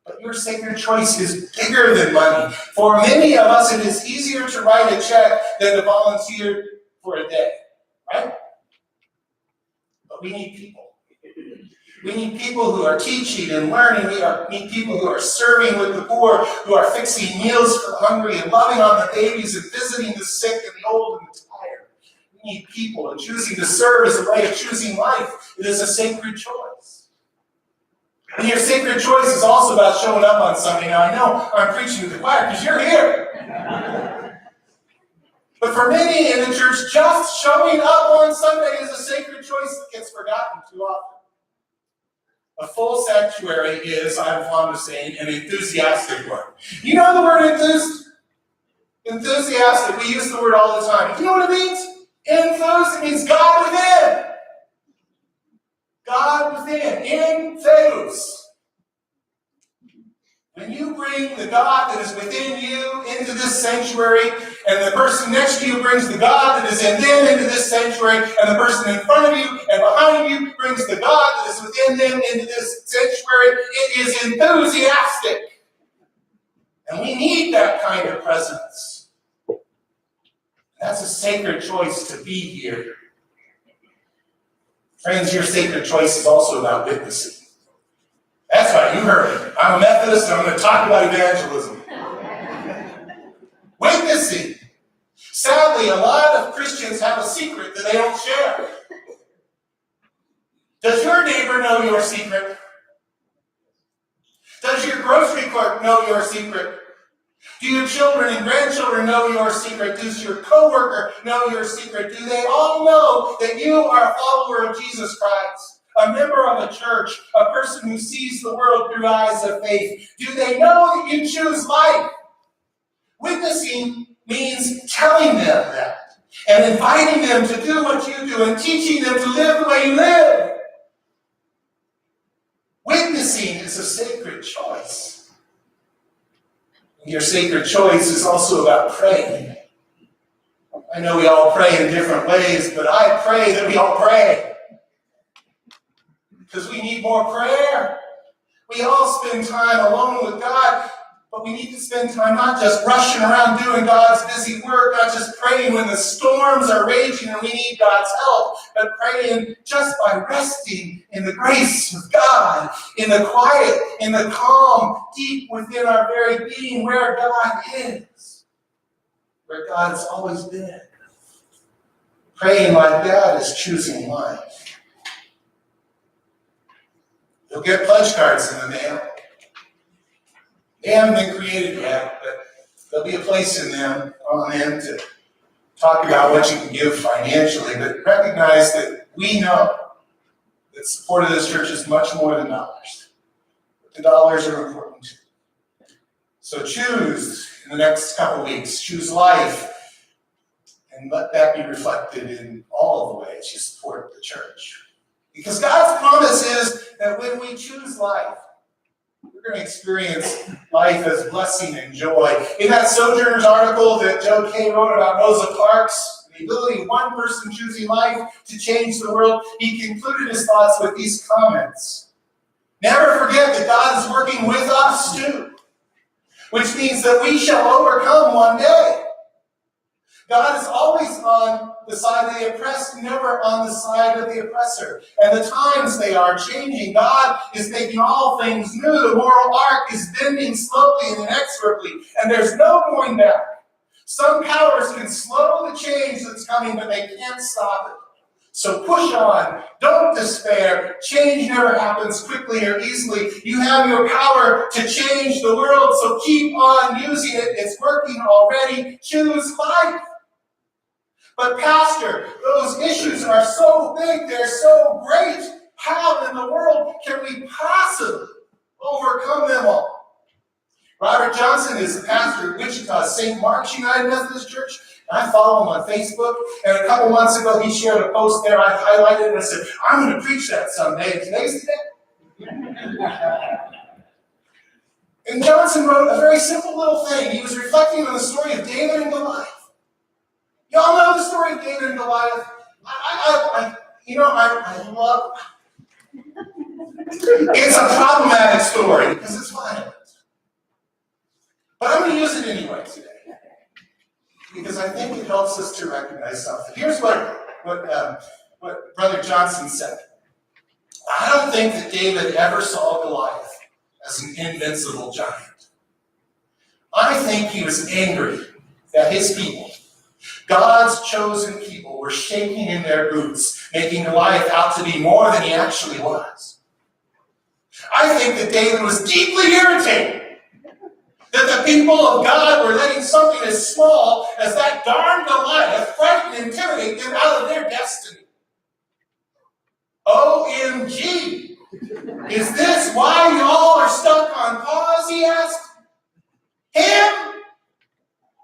But your sacred choice is bigger than money. For many of us, it is easier to write a check than to volunteer for a day, right? But we need people. We need people who are teaching and learning. We need people who are serving with the poor, who are fixing meals for the hungry and loving on the babies and visiting the sick and the old and the tired. We need people, and choosing to serve is a way of choosing life. It is a sacred choice. And your sacred choice is also about showing up on Sunday. Now, I know I'm preaching to the choir because you're here. But for many in the church, just showing up on Sunday is a sacred choice that gets forgotten too often. A full sanctuary is, I'm fond of saying, an enthusiastic word. You know the word enthusiastic? We use the word all the time. Do you know what it means? Enthus, it means God within. God within. Enthus. When you bring the God that is within you into this sanctuary, and the person next to you brings the God that is in them into this sanctuary, and the person in front of you and behind you brings the God that is within them into this sanctuary, it is enthusiastic. And we need that kind of presence. That's a sacred choice to be here. Friends, your sacred choice is also about witnessing. That's right, you heard it. I'm a Methodist, and I'm going to talk about evangelism. Witnessing. Sadly, a lot of Christians have a secret that they don't share. Does your neighbor know your secret? Does your grocery clerk know your secret? Do your children and grandchildren know your secret? Does your coworker know your secret? Do they all know that you are a follower of Jesus Christ? A member of a church, a person who sees the world through eyes of faith? Do they know that you choose life? Witnessing means telling them that and inviting them to do what you do and teaching them to live the way you live. Witnessing is a sacred choice. Your sacred choice is also about praying. I know we all pray in different ways, but I pray that we all pray. Because we need more prayer. We all spend time alone with God, but we need to spend time not just rushing around doing God's busy work, not just praying when the storms are raging and we need God's help, but praying just by resting in the grace of God, in the quiet, in the calm, deep within our very being, where God is, where God has always been. Praying like that is choosing life. You'll get pledge cards in the mail. They haven't been created yet, but there'll be a place in them on them to talk about what you can give financially, but recognize that we know that support of this church is much more than dollars. But the dollars are important too. So choose in the next couple of weeks, choose life, and let that be reflected in all of the ways you support the church. Because God's promise is that when we choose life, we're going to experience life as blessing and joy. In that Sojourners article that Joe Kay wrote about Rosa Parks, the ability of one person choosing life to change the world, he concluded his thoughts with these comments. Never forget that God is working with us too, which means that we shall overcome one day. God is always on the side of the oppressed, never on the side of the oppressor. And the times they are changing. God is making all things new. The moral arc is bending slowly and inexorably, and there's no going back. Some powers can slow the change that's coming, but they can't stop it. So push on. Don't despair. Change never happens quickly or easily. You have your power to change the world, so keep on using it. It's working already. Choose life. But Pastor, those issues are so big, they're so great. How in the world can we possibly overcome them all? Robert Johnson is the pastor at Wichita's St. Mark's United Methodist Church. I follow him on Facebook, and a couple months ago he shared a post there. I highlighted it and I said, I'm going to preach that someday. Today's the day. And Johnson wrote a very simple little thing. He was reflecting on the story of David and Goliath. Y'all know the story of David and Goliath. I love. It's a problematic story because it's violent. But I'm going to use it anyway today because I think it helps us to recognize something. Here's what Brother Johnson said. I don't think that David ever saw Goliath as an invincible giant. I think he was angry that his people, God's chosen people, were shaking in their boots, making Goliath out to be more than he actually was. I think that David was deeply irritated that the people of God were letting something as small as that darn Goliath frighten and intimidate them out of their destiny. OMG! Is this why y'all are stuck on pause, he asked. Him?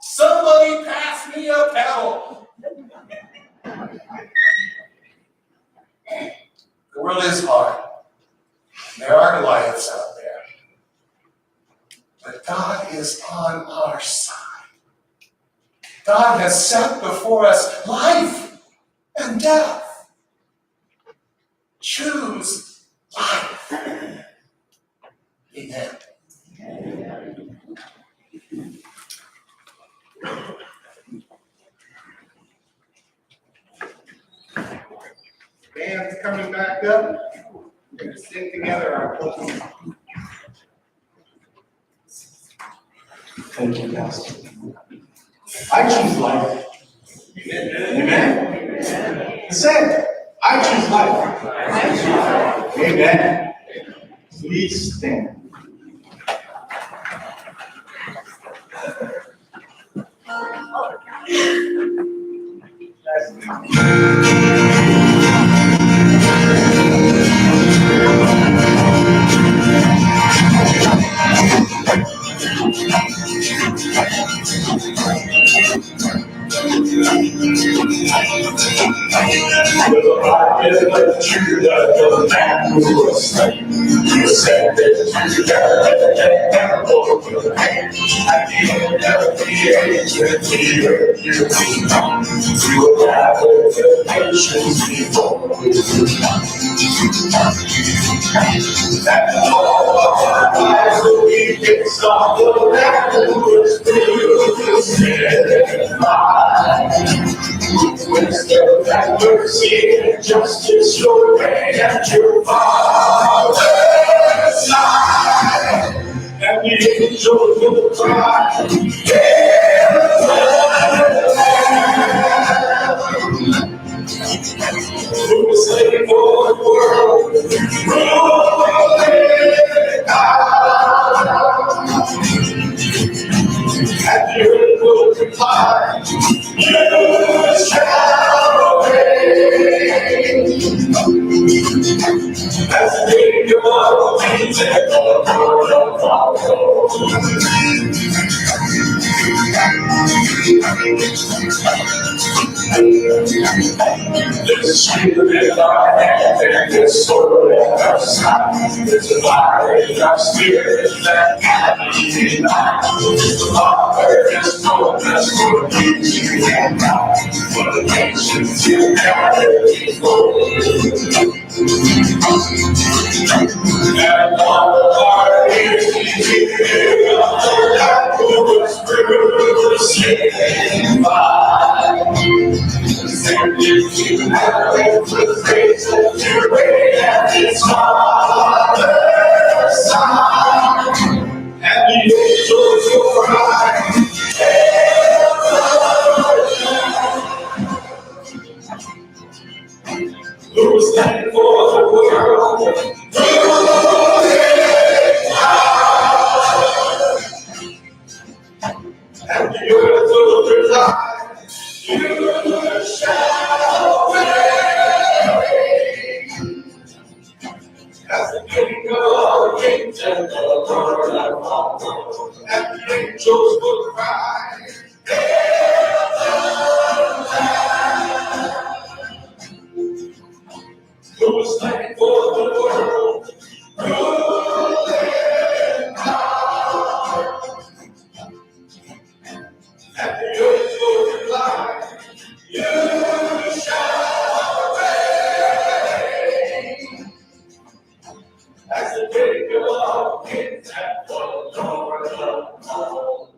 Somebody pass me a pebble. The world is hard. There are Goliaths out there. But God is on our side. God has set before us life and death. Choose life. Amen. Band's coming back up. We're gonna sing together our closing. Thank you, Pastor. I choose life. Amen. Say it. I choose life. Amen. Please stand. Mercy, justice, your reign at your Father's side, and the angels will cry, who was slain for the world, ruling God, and the earth will reply, you shall reign. As the king of kings and Lord of all. There's a shield in our hand and there's sword in our side. There's a fire in our spirit that cannot be denied. The Father has told us for you and God, for the nations you never before. And all our ears we hear that was crucified. Send it to heaven with grace and to reign at His Father's side. And the angels will cry, who was standing for the world, and the earth will reply, you shall reign. As the King of kings and the Lord of all, and the angels will cry, who was slain for the world, ruling God, and the earth will reply, you shall reign. As the King of kings and the Lord of all.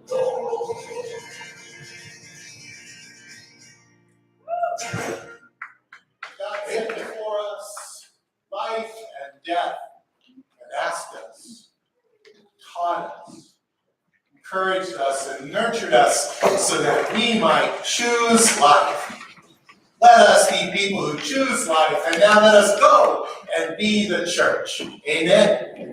God set before us life and death, and asked us, taught us, encouraged us, and nurtured us so that we might choose life. Let us be people who choose life, and now let us go and be the church. Amen.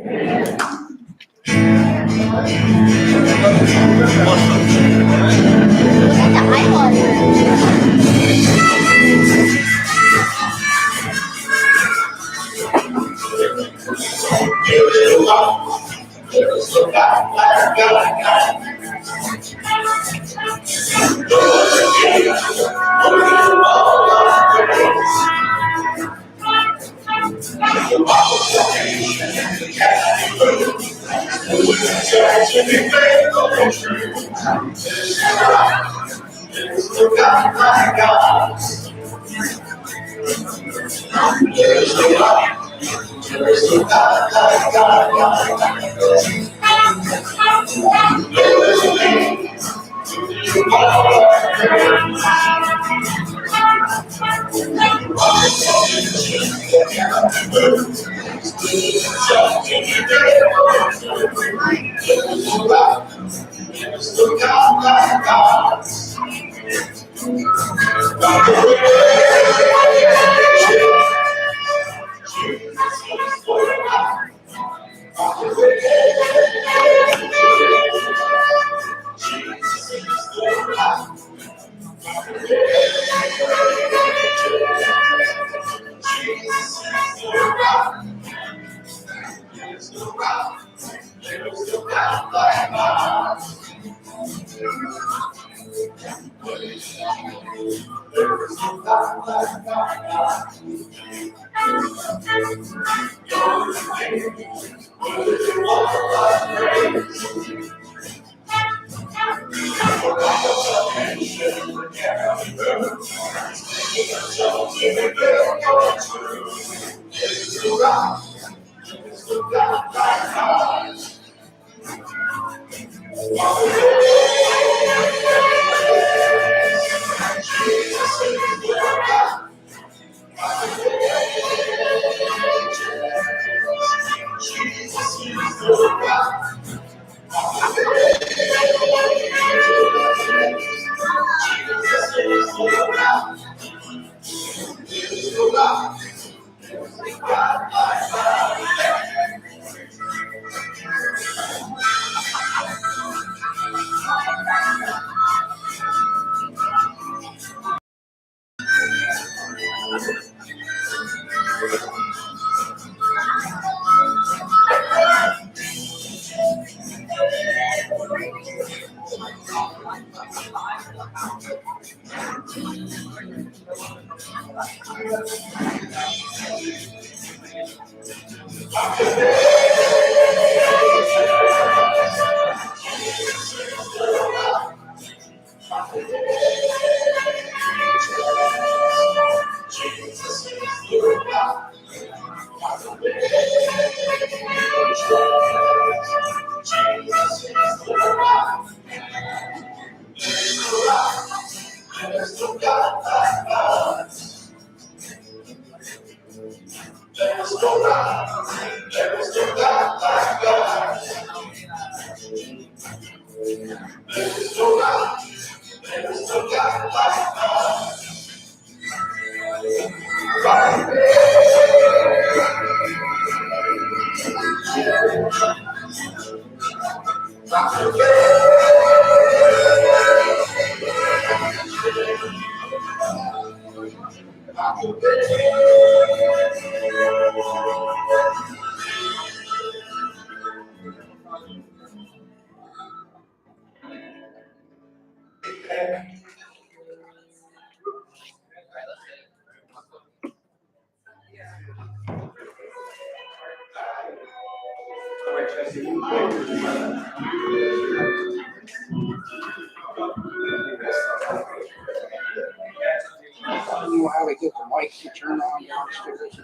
I don't know how to get the lights to turn on downstairs.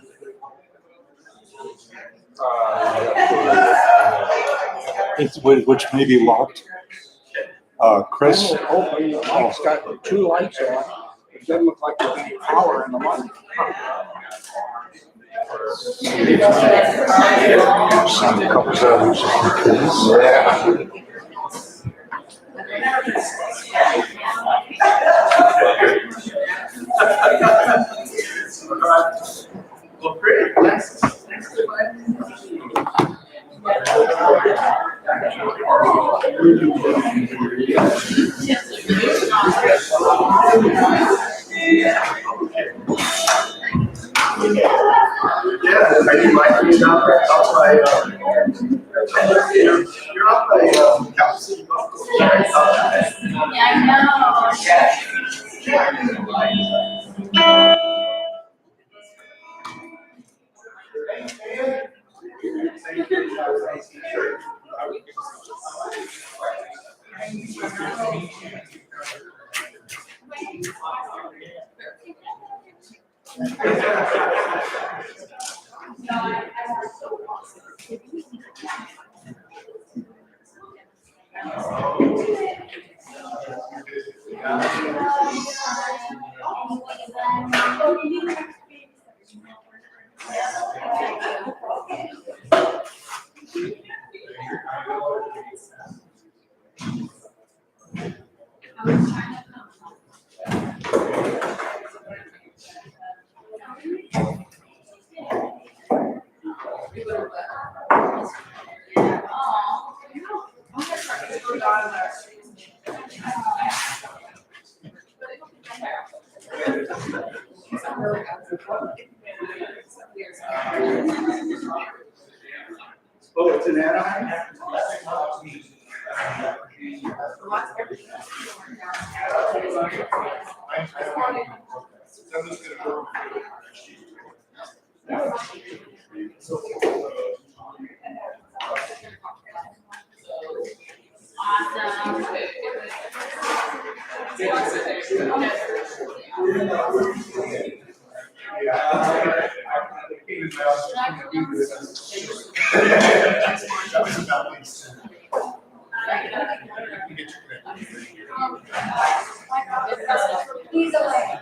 Which may be locked. Chris? Oh, the light's got two lights on. It doesn't look like there's any power in the light. Signed a couple resolutions for kids. Well, great. Thanks. Yeah, are you liking it out there? Up by, you're up by, Council City Golf Course, right? Yeah, I know. Oh, it's in Anaheim? Awesome. Please away.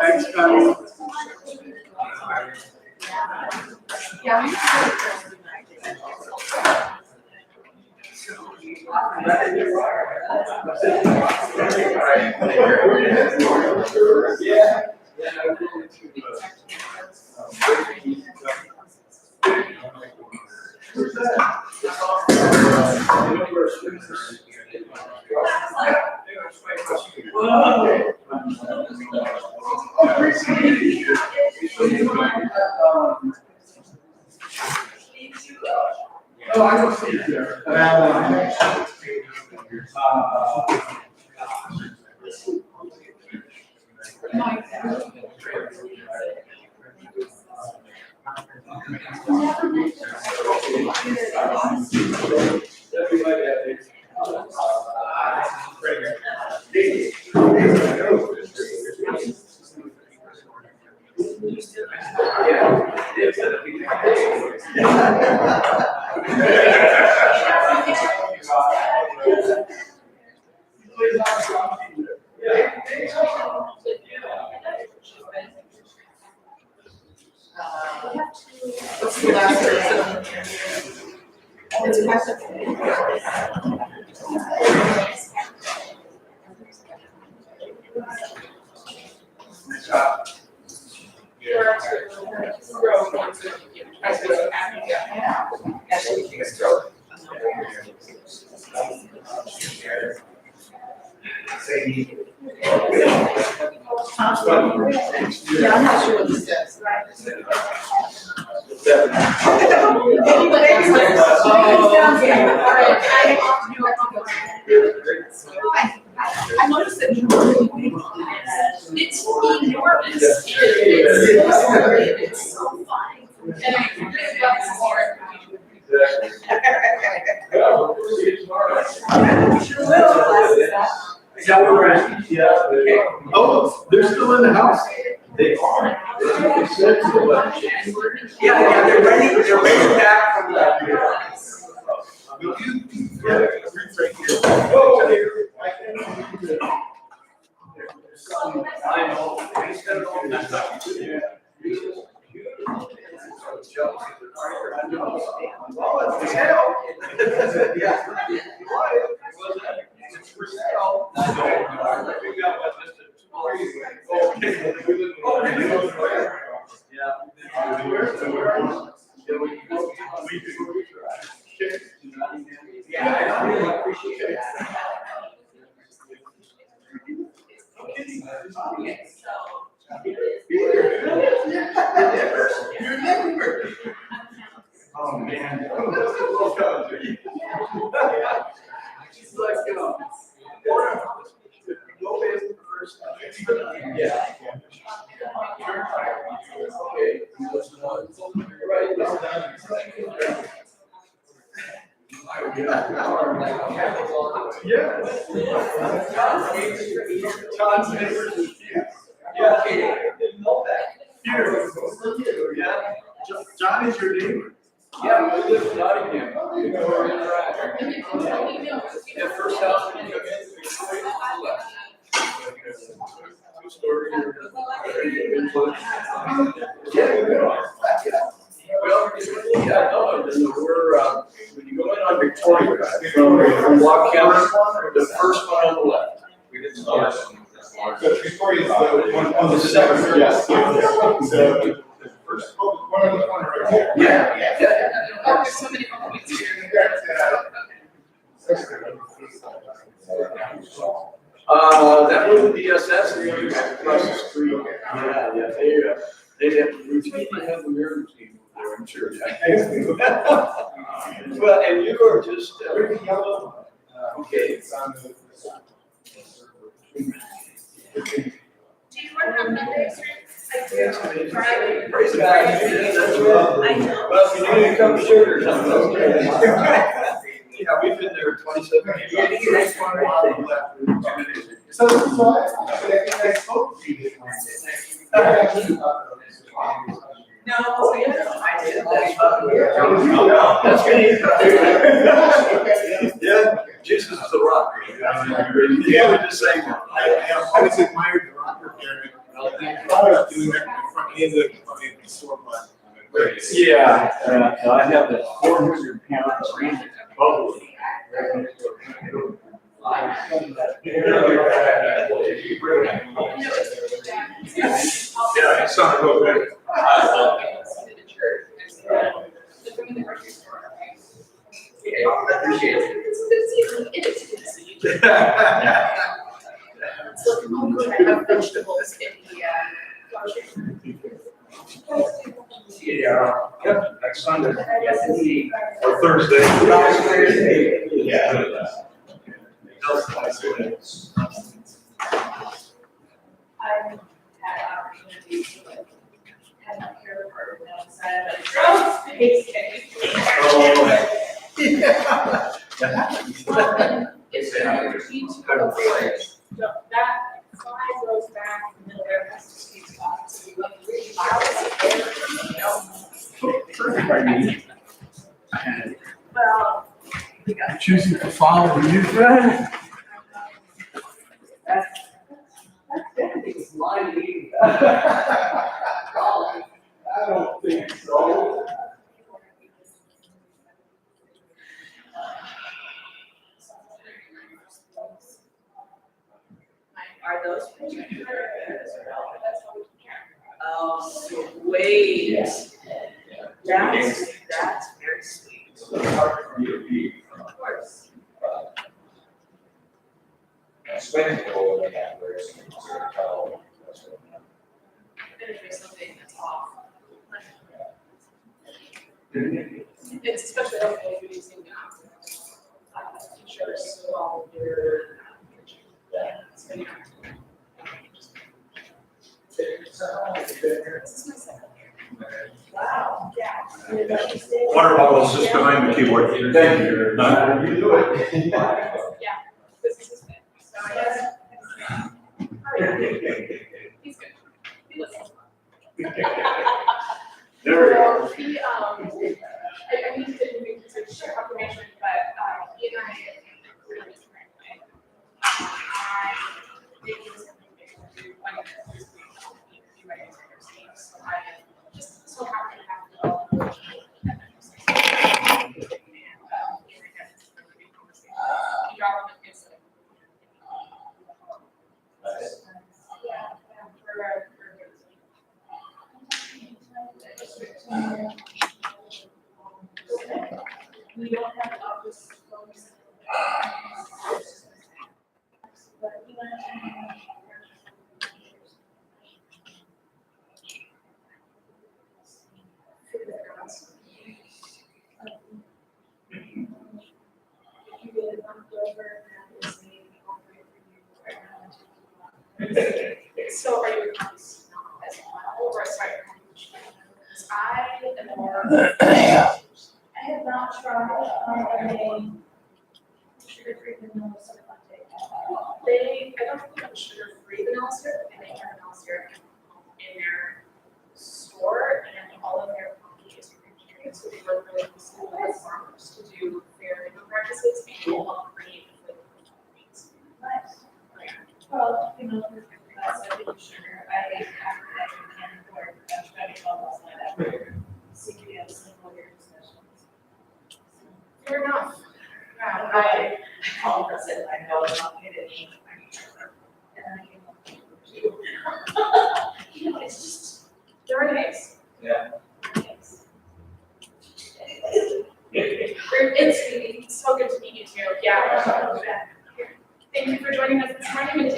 Thanks, Connie. Yeah. Oh, I don't see it there. What's the last person? It's a question. Yeah, I'm not sure what this says. I noticed that you were really big on it. It's enormous. It's so fun. And I really love this part. Is that where we're at? Yeah. Oh, they're still in the house? They are. They said so, but- Yeah, they're ready back from that. Will you? Yeah, it's right here. Oh, here. I can do that. There's some- I know. They said it all the time. Yeah. I know. Well, it's for sale. Yeah. It's for sale. We got what, just a 2 Oh, really? Yeah. Yeah, I really appreciate it. You're never. Oh, man. That's a little country. She's like, go is the first time. Yeah. Okay. Right. Yeah. John's neighbors is cute. Yeah. Didn't know that. Peter. Yeah. John is your neighbor. Yeah, we live in Nottingham. Yeah, first house when you come in, it's straight to the left. Two-story. Well, yeah, no, we're, when you go in on Victoria, from Block County, the first one on the left. We didn't start. Victoria is the one on the second. Yes. So, the first one on the corner right there. Yeah. Oh, there's so many points here. That was the DSS, and the other guy across the street. Yeah, they have routinely have the mirrors people there, I'm sure. Well, and you are just, okay. Do you want to have Mondays? I do. Friday. Praise God. That's right. Well, if you need a cup of sugar or something, okay. Yeah, we've been there 27 years. So I spoke to you this Wednesday. No, I did. That's good. Yeah, Jesus is the rock. Yeah, we're just saying that. I always admired the rocker parent. I thought about doing that from the end of the store, but. Yeah, I have that 400-pound bubbly. Yeah, it's not real good. It's looking home, I have vegetables in the, Yeah, yep, next Sunday. Or Thursday. Yeah. I've had opportunities to like have my hair parted outside, but drone space. it's between two floors. So that slide goes back in the middle there, has to sweet spot. So you like really miles of air, Well, we got. Choosing to follow you, friend? That's sliding. I don't think so. Are those pictures? Oh, sweet. That's very sweet. Of course. There's something that's off. It's especially helpful if you're using features while you're. So, yeah. This is my second year. Wow, yeah. Water bottle is just behind the keyboard. Thank you. You do it. Yeah, this is his thing. So I guess. Oh, yeah. He's good. He listens. There we go. So he, I need to share confirmation, but, he and I really different way. I think he was something big to do when he was my entire team, so I just so happy to have you all. We don't have office phones. But we want to. If you get it bumped over, that is maybe appropriate for you right now. So are you as well, or sorry, because I am more. I have not tried, sugar-free vanilla syrup latte. I don't think have sugar-free vanilla syrup, and they have vanilla syrup in their store, and all of their coffee is vegetarian, so they work really closely with farmers to do fair labor practices and help create the beans. Nice. Well, you know, that's a big sugar. I can't afford vegetables like that. CBS and all your discussions. Fair enough. I all of it, I know it's not good. And I came up with you. You know, it's just, there are days. Yeah. It's so good to meet you too. Yeah. Thank you for joining us this morning.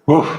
Whew.